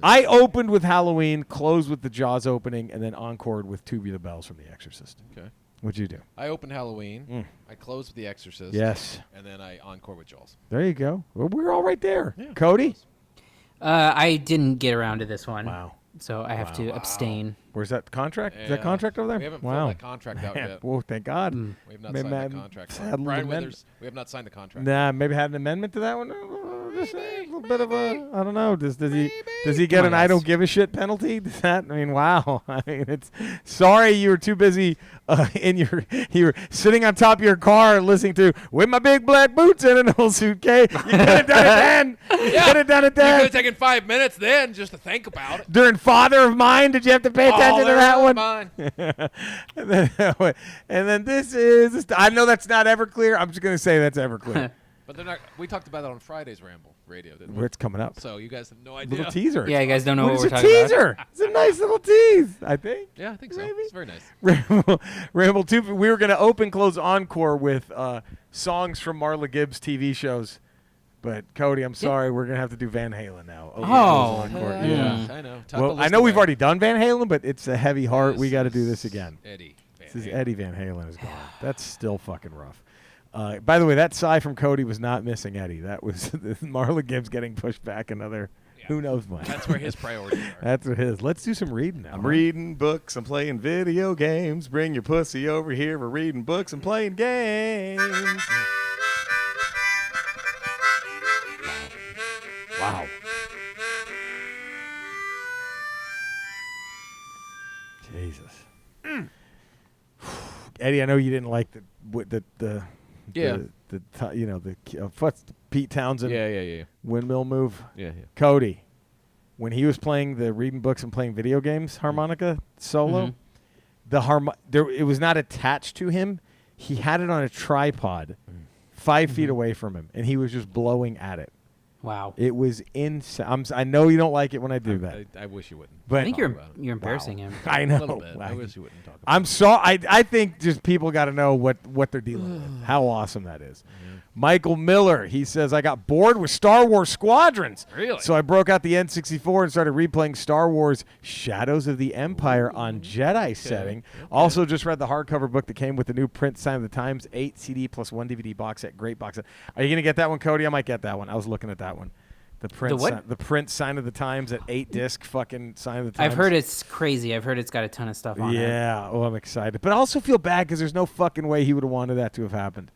I opened with Halloween, closed with the Jaws opening, and then encored with Tubular Bells from The Exorcist. Okay. What'd you do? I opened Halloween. I closed with The Exorcist. Yes. And then I encore with Jaws. There you go. Well, we're all right there. Yeah, Cody? I didn't get around to this one. Wow. So I have to abstain. Where's that contract? Is Yeah. that contract over there? We haven't filled that contract out yet. Well, thank God. We have not Maybe signed the contract. had a Brian little Withers, we have not signed the contract. Nah, maybe had an amendment to that one. Just a little bit of a, I don't know. Does he get an I don't give a shit penalty? Does that? I mean, wow. I mean, it's sorry you were too busy you were sitting on top of your car listening to With My Big Black Boots in an Old Suitcase. You could have done it then. You could have done it You then. could have taken 5 minutes then just to think about it. During Father of Mine, did you have to pay attention to that one? Mine. and then this is, I know that's not Everclear. I'm just going to say that's Everclear. But they're not. We talked about it on Friday's Ramble radio, didn't we? Where it's coming up. So you guys have no idea. Little teaser. Yeah, you guys don't know what It's we're a talking teaser. about. It's a nice little tease, I think. Yeah, I think so. Maybe. It's very nice. Ramble 2. We were going to open, close, encore with songs from Marla Gibbs' TV shows. But, Cody, I'm sorry. We're going to have to do Van Halen now. Open, close, encore. Yeah. I know. Well, I know we've already done Van Halen, but it's a heavy heart. We got to do this again. Eddie Van This is Halen. Eddie Van Halen is gone. That's still fucking rough. By the way, that sigh from Cody was not missing Eddie. That was Marla Gibbs getting pushed back another who knows when. That's where his priorities are. That's what his. Let's do some reading now. I'm reading books. I'm playing video games. Bring your pussy over here. We're reading books and playing games. Wow. Jesus. Eddie, I know you didn't like the what's Pete Townsend Yeah. windmill move. Yeah. Cody, when he was playing the reading books and playing video games harmonica solo, it was not attached to him. He had it on a tripod 5 feet away from him, and he was just blowing at it. Wow. It was insane. I know you don't like it when I do that. I wish you wouldn't. But I think you're embarrassing him. I know. A little bit. I wish you wouldn't talk about I'm sorry. I think just people got to know what they're dealing with. How awesome that is. Yeah. Michael Miller, he says, I got bored with Star Wars Squadrons. Really? So I broke out the N64 and started replaying Star Wars Shadows of the Empire on Jedi setting. Okay. Also just read the hardcover book that came with the new print Sign of the Times, 8 CD plus 1 DVD box set. Great box set. Are you going to get that one, Cody? I might get that one. I was looking at that one. The print Sign of the Times at 8-disc fucking Sign of the Times. I've heard it's crazy. I've heard it's got a ton of stuff on it. Yeah. Oh, I'm excited. But I also feel bad because there's no fucking way he would have wanted that to have happened.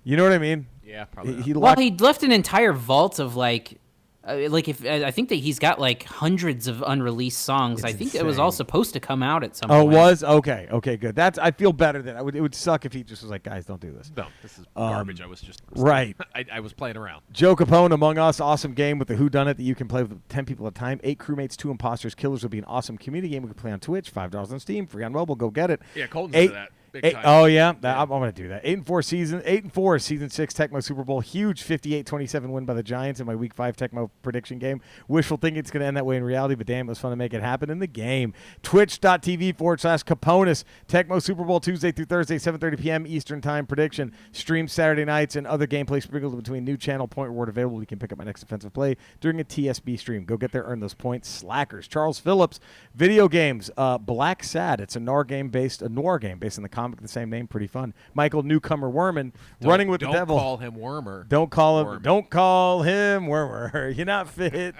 You know what I mean? Yeah, probably. He left an entire vault of like if I think that he's got like hundreds of unreleased songs. It's I think insane. it was all supposed to come out at some Oh, point. it was? Okay, good. I feel better than it would suck if he just was like, guys, don't do this. No, this is garbage. I was just right. I was playing around. Joe Capone, Among Us, awesome game with the whodunit that you can play with 10 people at a time. 8 crewmates, 2 imposters. Killers will be an awesome community game we can play on Twitch. $5 on Steam, free on mobile. Go get it. Yeah, Colton's into that. Big time. Oh yeah, I'm going to do that. 8-4 season 6 Tecmo Super Bowl, huge 58-27 win by the Giants in my Week 5 Tecmo prediction game. Wishful thinking it's going to end that way in reality, but damn, it was fun to make it happen in the game. Twitch.tv/Caponis Tecmo Super Bowl Tuesday through Thursday, 7:30 p.m. Eastern Time prediction. Stream Saturday nights and other gameplay sprinkled between new channel point reward available. You can pick up my next offensive play during a TSB stream. Go get there, earn those points. Slackers. Charles Phillips, video games. Black Sad. It's a noir game based on the comic of the same name. Pretty fun. Michael Newcomer Werman, running with the devil. Don't call him Wormer. Don't call him. Worm. Don't call him Wormer. You're not fit.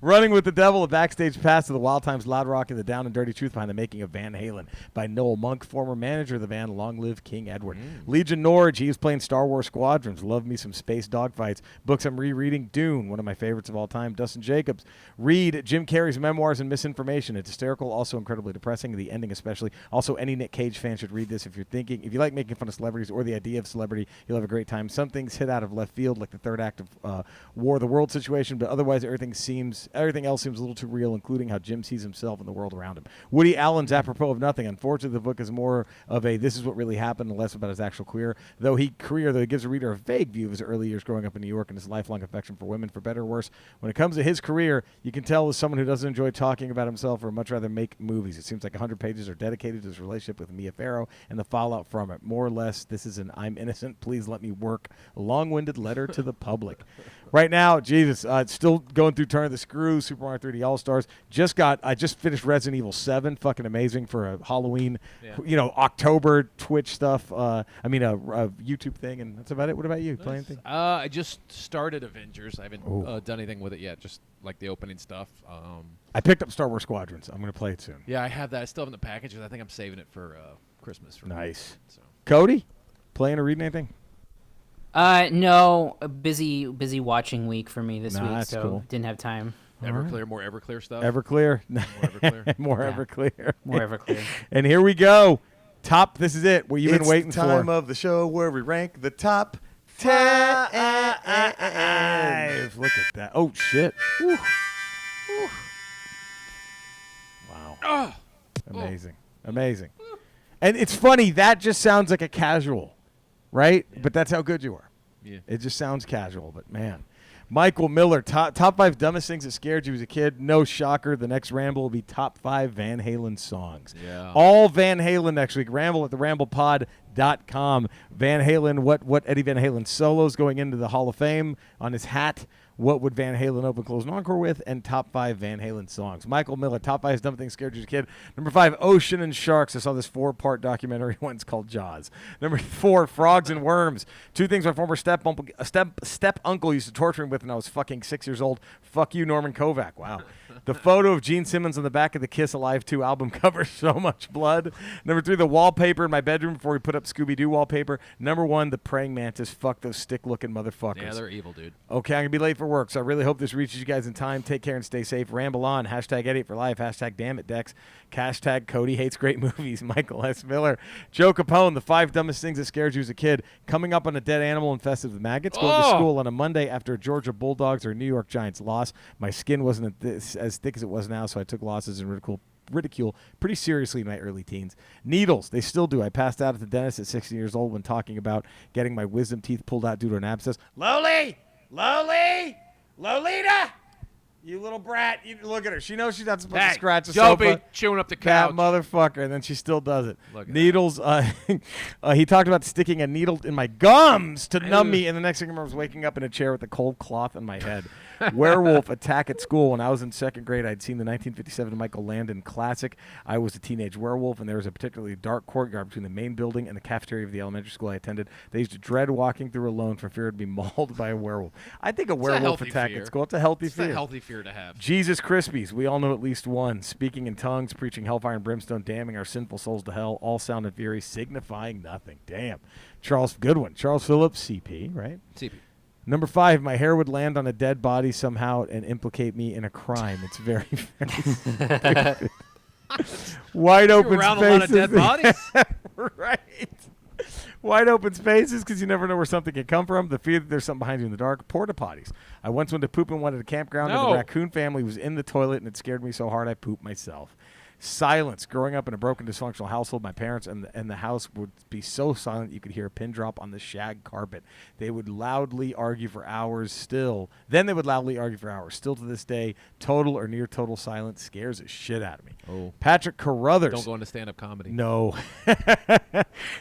Running with the devil. A backstage pass to the Wild Times, Loud Rock, and the Down and Dirty Truth behind the making of Van Halen by Noel Monk, former manager of the band. Long live King Edward. Legion Norwich. He was playing Star Wars Squadrons. Love me some space dogfights. Books I'm rereading. Dune, one of my favorites of all time. Dustin Jacobs. Read Jim Carrey's memoirs and misinformation. It's hysterical, also incredibly depressing. The ending especially. Also, any Nick Cage fan should read this if you like making fun of celebrities or the idea of celebrity, you'll have a great time. Some things hit out of left field, like the third act of War of the World situation, but otherwise everything else seems a little too real, including how Jim sees himself and the world around him. Woody Allen's apropos of nothing. Unfortunately, the book is more of a this is what really happened and less about his actual career. Though he gives a reader a vague view of his early years growing up in New York and his lifelong affection for women, for better or worse. When it comes to his career, you can tell as someone who doesn't enjoy talking about himself or much rather make movies. It seems like 100 pages are dedicated to his relationship with Mia Farrow and the fallout from it. More or less, this is an I'm innocent, please let me work, long-winded letter to the public. Right now, Jesus, still going through Turn of the Screw, Super Mario 3D All-Stars. I just finished Resident Evil 7, fucking amazing for a Halloween, October Twitch stuff. A YouTube thing, and that's about it. What about you? Play anything? I just started Avengers. I haven't done anything with it yet, just like the opening stuff. I picked up Star Wars Squadrons. I'm going to play it soon. Yeah, I have that. I still have it in the package, and I think I'm saving it for Christmas. Nice. So. Cody, playing or reading anything? No, a busy watching week for me this week, that's so cool. Didn't have time. Everclear, more Everclear stuff. Everclear. More Everclear. More Yeah. Everclear. More Everclear. And here we go. This is it. What you've been waiting It's the time for. of the show where we rank the top 10. Look at that. Oh, shit. Whew. Wow. Amazing. And it's funny. That just sounds like a casual, right? Yeah. But that's how good you are. Yeah. It just sounds casual, but man. Michael Miller, top 5 dumbest things that scared you as a kid. No shocker. The next Ramble will be top 5 Van Halen songs. Yeah. All Van Halen next week. Ramble at theramblepod.com. Van Halen, what Eddie Van Halen solos going into the Hall of Fame on his hat. What would Van Halen open, close, and encore with? And top 5 Van Halen songs. Michael Miller, top 5 dumb things scared you as a kid. Number 5, Ocean and Sharks. I saw this 4-part documentary once called Jaws. Number 4, Frogs and Worms. 2 things my former step uncle used to torture me with when I was fucking 6 years old. Fuck you, Norman Kovac. Wow. The photo of Gene Simmons on the back of the Kiss Alive 2 album cover. So much blood. Number 3, the wallpaper in my bedroom before we put up Scooby-Doo wallpaper. Number 1, the praying mantis. Fuck those stick-looking motherfuckers. Yeah, they're evil, dude. Okay, I'm going to be late for work, so I really hope this reaches you guys in time. Take care and stay safe. Ramble on. Hashtag Eddie for life. Hashtag damn it, Dex. Hashtag Cody hates great movies. Michael S. Miller. Joe Capone, the 5 dumbest things that scared you as a kid. Coming up on a dead animal infested with maggots. Going to school on a Monday after a Georgia Bulldogs or New York Giants loss. My skin wasn't as thick as it was now, so I took losses and ridicule pretty seriously in my early teens. Needles, they still do. I passed out at the dentist at 16 years old when talking about getting my wisdom teeth pulled out due to an abscess. Lowly! Lolita! You little brat. You look at her. She knows she's not supposed to Hey, scratch the don't be sofa. chewing up the That couch. motherfucker. And then she still does it. Look at Needles. He talked about sticking a needle in my gums to numb me. And the next thing I remember was waking up in a chair with a cold cloth on my head. Werewolf attack at school. When I was in second grade, I'd seen the 1957 Michael Landon classic. I was a teenage werewolf, and there was a particularly dark courtyard between the main building and the cafeteria of the elementary school I attended. They used to dread walking through alone for fear of being mauled by a werewolf. I think a werewolf attack at school. It's a healthy fear. It's a healthy fear to have. Jesus Krispies. We all know at least one. Speaking in tongues, preaching hellfire and brimstone, damning our sinful souls to hell, all sound and fury, signifying nothing. Damn. Good one. Charles Phillips, CP, right? CP. Number 5, my hair would land on a dead body somehow and implicate me in a crime. It's very, very stupid. Wide open around spaces. a lot of dead bodies? Right. Wide open spaces because you never know where something can come from. The fear that there's something behind you in the dark. Porta potties. I once went to poop in one at a campground and the raccoon family was in the toilet and it scared me so hard I pooped myself. Silence. Growing up in a broken, dysfunctional household, my parents and the house would be so silent you could hear a pin drop on the shag carpet. They would loudly argue for hours still. Then they would loudly argue for hours. Still to this day, total or near total silence scares the shit out of me. Oh. Patrick Carruthers. Don't go into stand-up comedy. No.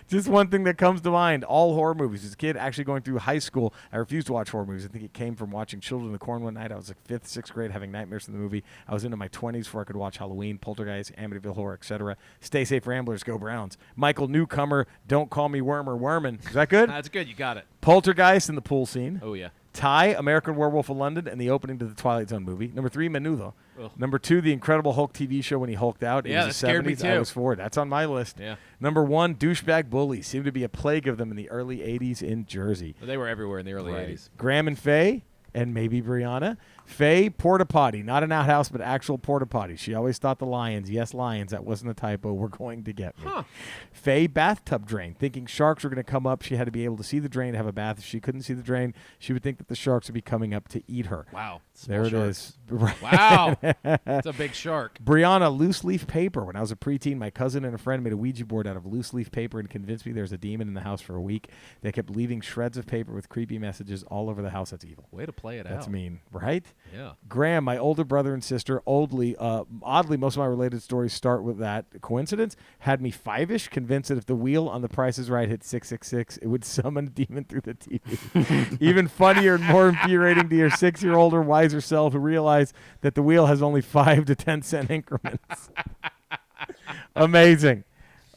Just one thing that comes to mind. All horror movies. As a kid, actually going through high school, I refused to watch horror movies. I think it came from watching Children of the Corn one night. I was like 5th, 6th grade having nightmares from the movie. I was into my 20s before I could watch Halloween, Poltergeist, Amityville Horror, etc. Stay safe, Ramblers. Go Browns. Michael Newcomer, Don't Call Me Worm or Wormin. Is that good? That's good. You got it. Poltergeist in the pool scene. Oh, yeah. Ty, American Werewolf of London, and the opening to the Twilight Zone movie. Number 3, Menudo. Ugh. Number 2, the Incredible Hulk TV show when he hulked out. Yeah, It was the that scared 70s. me too. I was 4. That's on my list. Yeah. Number 1, douchebag bullies. Seemed to be a plague of them in the early 80s in Jersey. They were everywhere in the early 80s. Graham and Faye, and maybe Brianna. Faye, porta potty. Not an outhouse, but actual porta potty. She always thought the lions, yes, lions, that wasn't a typo, were going to get me. Huh. Faye, bathtub drain. Thinking sharks were going to come up, she had to be able to see the drain to have a bath. If she couldn't see the drain, she would think that the sharks would be coming up to eat her. Wow. There it is. Right. Wow. It's a big shark. Brianna, loose leaf paper. When I was a preteen, my cousin and a friend made a Ouija board out of loose leaf paper and convinced me there's a demon in the house for a week. They kept leaving shreds of paper with creepy messages all over the house. That's evil. Way to play it out. That's mean, right? Yeah. Graham, my older brother and sister, oddly, most of my related stories start with that. Coincidence? Had me 5-ish, convinced that if the wheel on The Price is Right hit 666, it would summon a demon through the TV. Even funnier and more infuriating to your 6-year-old or wiser self who realized that the wheel has only 5 to 10 cent increments. Amazing.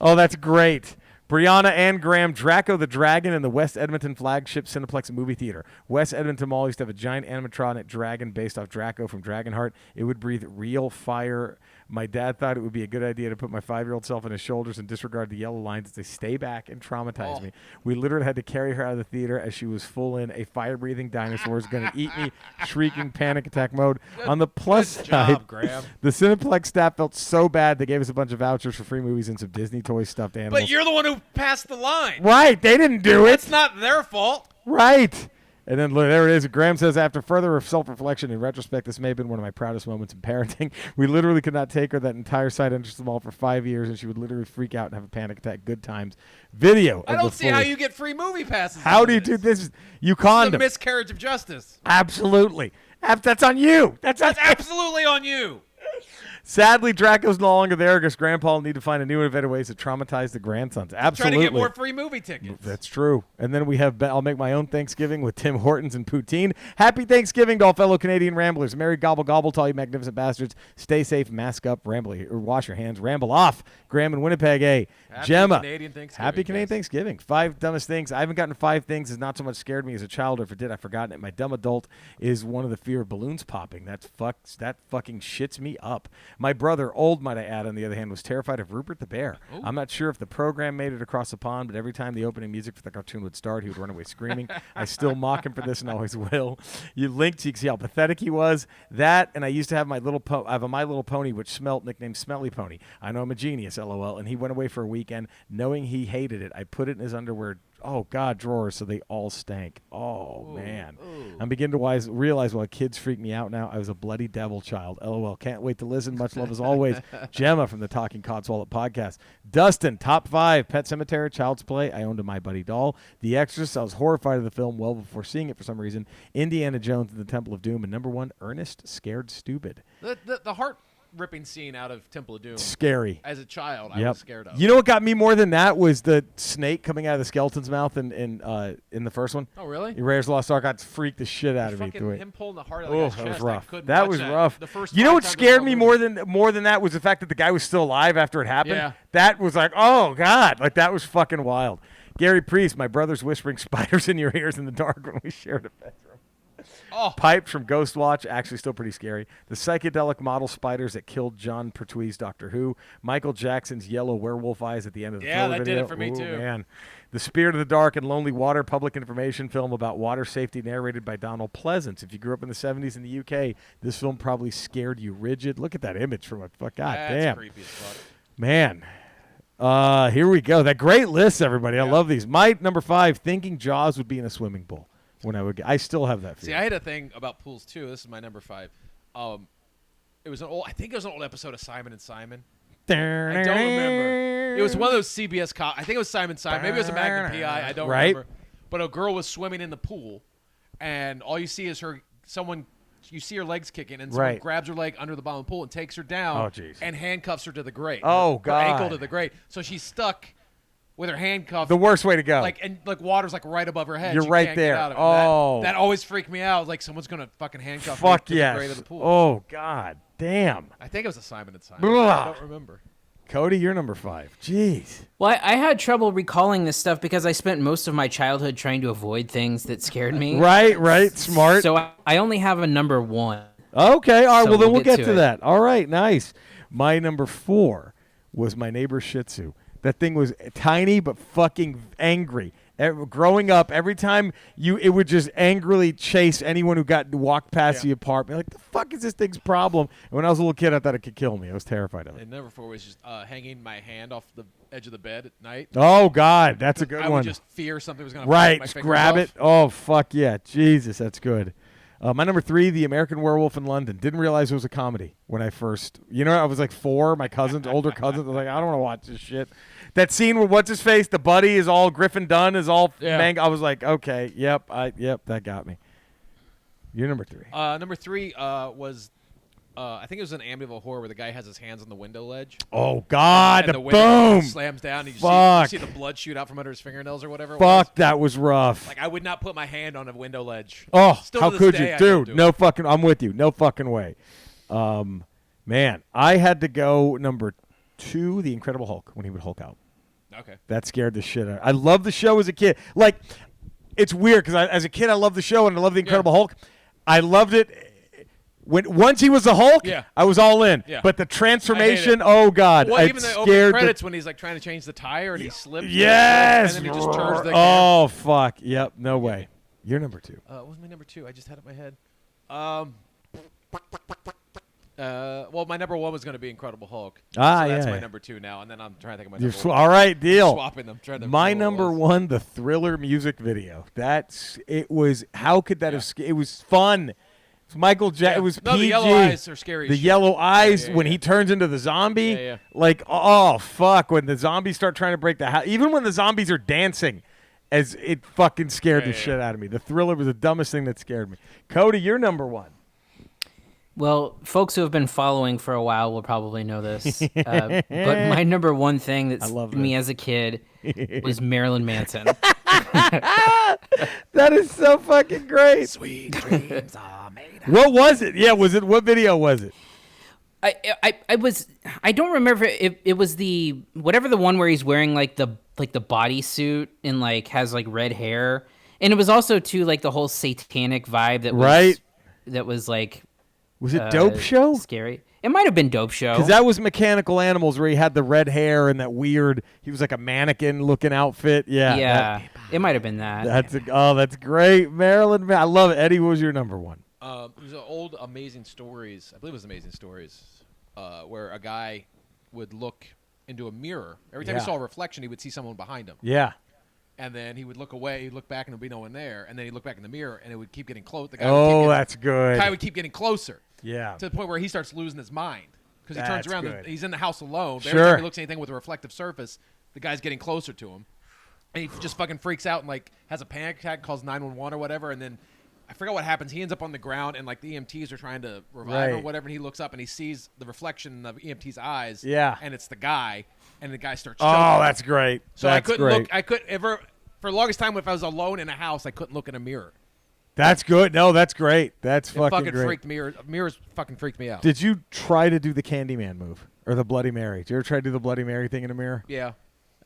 Oh, that's great. Brianna and Graham, Draco the Dragon in the West Edmonton flagship Cineplex movie theater. West Edmonton Mall used to have a giant animatronic dragon based off Draco from Dragonheart. It would breathe real fire. My dad thought it would be a good idea to put my 5-year-old self on his shoulders and disregard the yellow lines as they stay back and traumatize me. We literally had to carry her out of the theater as she was full in. A fire-breathing dinosaur is going to eat me, shrieking panic attack mode. On the plus Good side, job, Graham. the Cineplex staff felt so bad they gave us a bunch of vouchers for free movies and some Disney toy stuffed animals. But you're the one who passed the line. Right, they didn't do it. It's not their fault. Right. And then look, there it is. Graham says, after further self-reflection, in retrospect, this may have been one of my proudest moments in parenting. We literally could not take her that entire side entrance to the mall for 5 years, and she would literally freak out and have a panic attack. Good times. Video. I don't see how you get free movie passes. How do you do this? You conned It's a him. miscarriage of justice. Absolutely. That's on you. That's Absolutely on you. Sadly, Draco's no longer there because Grandpa will need to find a new innovative ways to traumatize the grandsons. Absolutely. Trying to get more free movie tickets. That's true. And then we have, I'll make my own Thanksgiving with Tim Hortons and poutine. Happy Thanksgiving to all fellow Canadian ramblers. Merry gobble gobble to all you magnificent bastards. Stay safe, mask up, ramble, or wash your hands, ramble off. Graham and Winnipeg, Happy Gemma. Canadian Thanksgiving. Happy Canadian guys. Thanksgiving. 5 dumbest things. I haven't gotten 5 things that's not so much scared me as a child, or if it did, I've forgotten it. My dumb adult is one of the fear of balloons popping. That fucking shits me up. My brother, old might I add, on the other hand, was terrified of Rupert the Bear. Ooh. I'm not sure if the program made it across the pond, but every time the opening music for the cartoon would start, he would run away screaming. I still mock him for this and always will. You linked, so you can see how pathetic he was. That, and I used to have my little I have a My Little Pony, which smelt, nicknamed Smelly Pony. I know I'm a genius, LOL. And he went away for a weekend. Knowing he hated it, I put it in his underwear oh God, drawers, so they all stank. Oh, man. I'm beginning to realize why kids freak me out now. I was a bloody devil child. LOL. Can't wait to listen. Much love as always. Gemma from the Talking Codswallop podcast. Dustin, top 5. Pet Sematary, Child's Play. I owned a My Buddy doll. The Exorcist. I was horrified of the film well before seeing it for some reason. Indiana Jones and the Temple of Doom. And number 1, Ernest Scared Stupid. The heart ripping scene out of Temple of Doom. Scary. As a child, I was scared of. You know what got me more than that was the snake coming out of the skeleton's mouth in the first one. Oh, really? Raiders of the Lost Ark got freaked the shit out of me. Him pulling the heart out of the guy's that was chest, rough. I couldn't That watch was that. rough. The first you know what 5 times scared I me saw more than that was the fact that the guy was still alive after it happened. Yeah. That was like, oh God, like that was fucking wild. Gary Priest, my brother's whispering spiders in your ears in the dark when we shared a bedroom. Oh. Pipes from Ghostwatch, actually still pretty scary. The psychedelic model spiders that killed John Pertwee's Doctor Who. Michael Jackson's yellow werewolf eyes at the end of the Thriller that video. did it for me, Ooh, too. Man. The Spirit of the Dark and Lonely Water public information film about water safety narrated by Donald Pleasance. If you grew up in the 70s in the UK, this film probably scared you rigid. Look at that image from a fuck. God That's damn. creepy as fuck. Man. Here we go. That great list, everybody. I love these. My number 5, thinking Jaws would be in a swimming pool. I still have that feeling. See, I had a thing about pools too. This is my number 5. It was I think it was an old episode of Simon and Simon. I don't remember. It was one of those CBS I think it was Simon. Maybe it was a Magnum PI. I don't remember. But a girl was swimming in the pool, and all you see is you see her legs kicking, and someone grabs her leg under the bottom of the pool and takes her down and handcuffs her to the grate. Oh, her ankle to the grate. So she's stuck with her handcuffed. The worst way to go. And water's right above her head. You're right can't there. Get out of it. Oh. That always freaked me out. Like someone's going to fucking handcuff Fuck me to the grate of the pool. Oh, God. Damn. I think it was a Simon and Simon. Blah. I don't remember. Cody, you're number 5. Jeez. Well, I had trouble recalling this stuff because I spent most of my childhood trying to avoid things that scared me. Right. Smart. So I only have a number 1. Okay. All right. So well, then we'll get to it. that. All right. Nice. My number 4 was my neighbor's Shih Tzu. That thing was tiny but fucking angry. Growing up, every time it would just angrily chase anyone who walked past the apartment. Like, the fuck is this thing's problem? And when I was a little kid, I thought it could kill me. I was terrified of it. And number 4 was just hanging my hand off the edge of the bed at night. Oh, God. That's a good I one. would just fear something was going to Right. my Just fingers grab off. it. Oh, fuck yeah. Jesus, that's good. My number 3, The American Werewolf in London. Didn't realize it was a comedy when I first. I was like 4. My older cousins, I was like, I don't want to watch this shit. That scene where what's his face, the buddy is all Griffin Dunn is all I was like, okay, yep, that got me. You're number 3. Number 3 was. I think it was an Amityville Horror where the guy has his hands on the window ledge. Oh, God, and the window boom. slams down. And you Fuck. see the blood shoot out from under his fingernails or whatever. Fuck, that was rough. Like, I would not put my hand on a window ledge. Oh, Still how to this could day, you? I don't Dude, do no it. fucking, I'm with you. No fucking way. Man, I had to go number 2, The Incredible Hulk, when he would Hulk out. Okay. That scared the shit out. I loved the show as a kid. Like, it's weird because as a kid, I loved the show and I loved The Incredible Hulk. I loved it. Once he was the Hulk, I was all in. Yeah. But the transformation, oh, God. Well, it even the scared opening credits when he's like trying to change the tire and he slips. Yes. And then he just turns the oh, fuck. Yep. No way. You're number 2. What was my number 2? I just had it in my head. Well, my number 1 was going to be Incredible Hulk. So that's my number 2 now, and then I'm trying to think of my number 1. All right, deal. I'm swapping them. My number 1, the Thriller music video. It was. How could that have? It was fun. It's Michael Jackson. It was PG. The yellow eyes are scary. The yellow eyes when he turns into the zombie. Yeah. Like, oh fuck, when the zombies start trying to break the house. Even when the zombies are dancing, as it fucking scared the shit out of me. The Thriller was the dumbest thing that scared me. Cody, you're number 1. Well, folks who have been following for a while will probably know this. But my number 1 thing that scared me as a kid was Marilyn Manson. That is so fucking great. Sweet dreams are made. What was it? Yeah, what video was it? I don't remember if it was the whatever the one where he's wearing like the bodysuit and like has like red hair. And it was also too like the whole satanic vibe that was like Was it Dope Show? Scary. It might have been Dope Show. Because that was Mechanical Animals where he had the red hair and that weird, he was like a mannequin looking outfit. Yeah. Yeah. It might have been that. That's great. Marilyn, I love it. Eddie, what was your number 1? It was an old Amazing Stories. I believe it was Amazing Stories, where a guy would look into a mirror. Every time he saw a reflection, he would see someone behind him. Yeah. And then he would look away, he'd look back, and there'd be no one there. And then he'd look back in the mirror, and it would keep getting close. That's good. The guy would keep getting closer. Yeah. To the point where he starts losing his mind. Because he turns around, good. he's in the house alone. Sure. Every time he looks at anything with a reflective surface, the guy's getting closer to him. And he just fucking freaks out and, like, has a panic attack, calls 911 or whatever. And then I forgot what happens. He ends up on the ground, and, like, the EMTs are trying to revive him or whatever. And he looks up, and he sees the reflection of EMT's eyes. Yeah. And it's the guy. And the guy starts choking. Oh, that's great. So I couldn't look. I couldn't ever. For the longest time, if I was alone in a house, I couldn't look in a mirror. That's good. No, that's great. That's fucking great. Freaked mirrors fucking freaked me out. Did you try to do the Candyman move or the Bloody Mary? Did you ever try to do the Bloody Mary thing in a mirror? Yeah.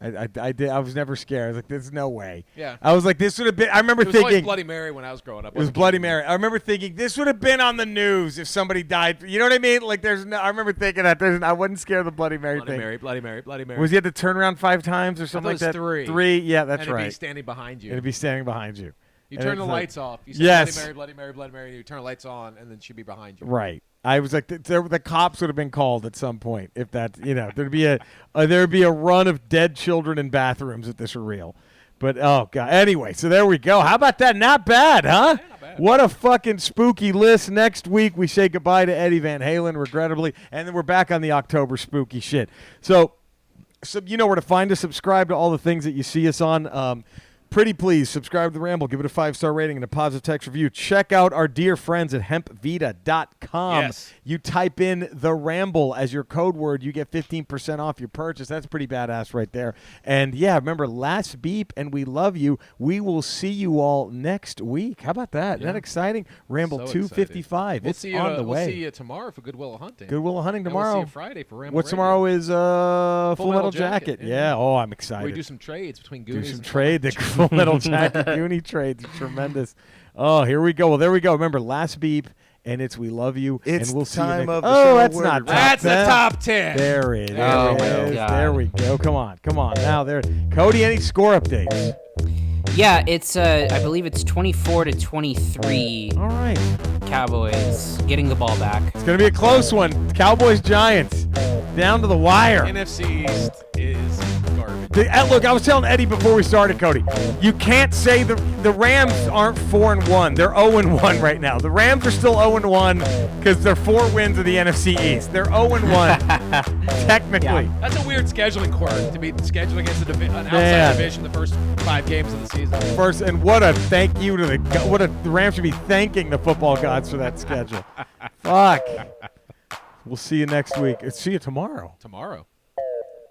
I did. I was never scared. I was like, "There's no way." Yeah. I was like, "This would have been." I remember It was thinking always Bloody Mary when I was growing up. it was Bloody Mary. I remember thinking this would have been on the news if somebody died. You know what I mean? Like, there's no. I remember thinking that I wasn't scared of the Bloody Mary thing. Bloody Mary. Was he had to turn around 5 times or something like that? Three. 3. Yeah, that's and it'd right. be standing behind you. It'd be standing behind you. You And turn the it's lights off. You say yes. Bloody Mary, Bloody Mary, Bloody Mary. You turn the lights on, and then she'd be behind you. Right. I was like, the cops would have been called at some point if that, there'd be a run of dead children in bathrooms if this were real. But oh god. Anyway, so there we go. How about that? Not bad, huh? Yeah, not bad. What a fucking spooky list. Next week we say goodbye to Eddie Van Halen, regrettably, and then we're back on the October spooky shit. So you know where to find us. Subscribe to all the things that you see us on. Pretty please subscribe to the Ramble, give it a 5-star rating and a positive text review. Check out our dear friends at hempvita.com. Yes. You type in the Ramble as your code word, you get 15% off your purchase. That's pretty badass right there. And yeah, remember, last beep, and we love you. We will see you all next week. How about that? Isn't that exciting? Ramble So 255. We'll it's see you, on the way. We'll see you tomorrow for Goodwill Hunting. Goodwill Hunting And tomorrow. We'll see you Friday for Ramble What's Radio. tomorrow is Full Metal Jacket. Yeah. Oh, I'm excited. We do some trades between Do Goonies some and trade. The Full Metal Jacket Goonie trades. Tremendous. Oh, here we go. Well, there we go. Remember, last beep, and it's we love you. It's and we'll the see you time next. of the Oh, show that's where not we- top That's 10. the top 10. There it is. Oh, my There God. we go. Come on. Now there. Cody, any score updates? Yeah, it's I believe it's 24-23. All right. Cowboys getting the ball back. It's going to be a close one. Cowboys Giants down to the wire. NFC East is garbage. Look, I was telling Eddie before we started, Cody, you can't say the Rams aren't 4-1. They're 0-1 right now. The Rams are still 0-1 because they're 4 wins of the NFC East. They're 0-1 technically. Yeah. That's a weird scheduling quirk to be scheduling against an outside Man. division the first 5 games of the season. First, and what a thank you to the Rams should be thanking the football gods for that schedule. Fuck. We'll see you next week. See you tomorrow. Tomorrow.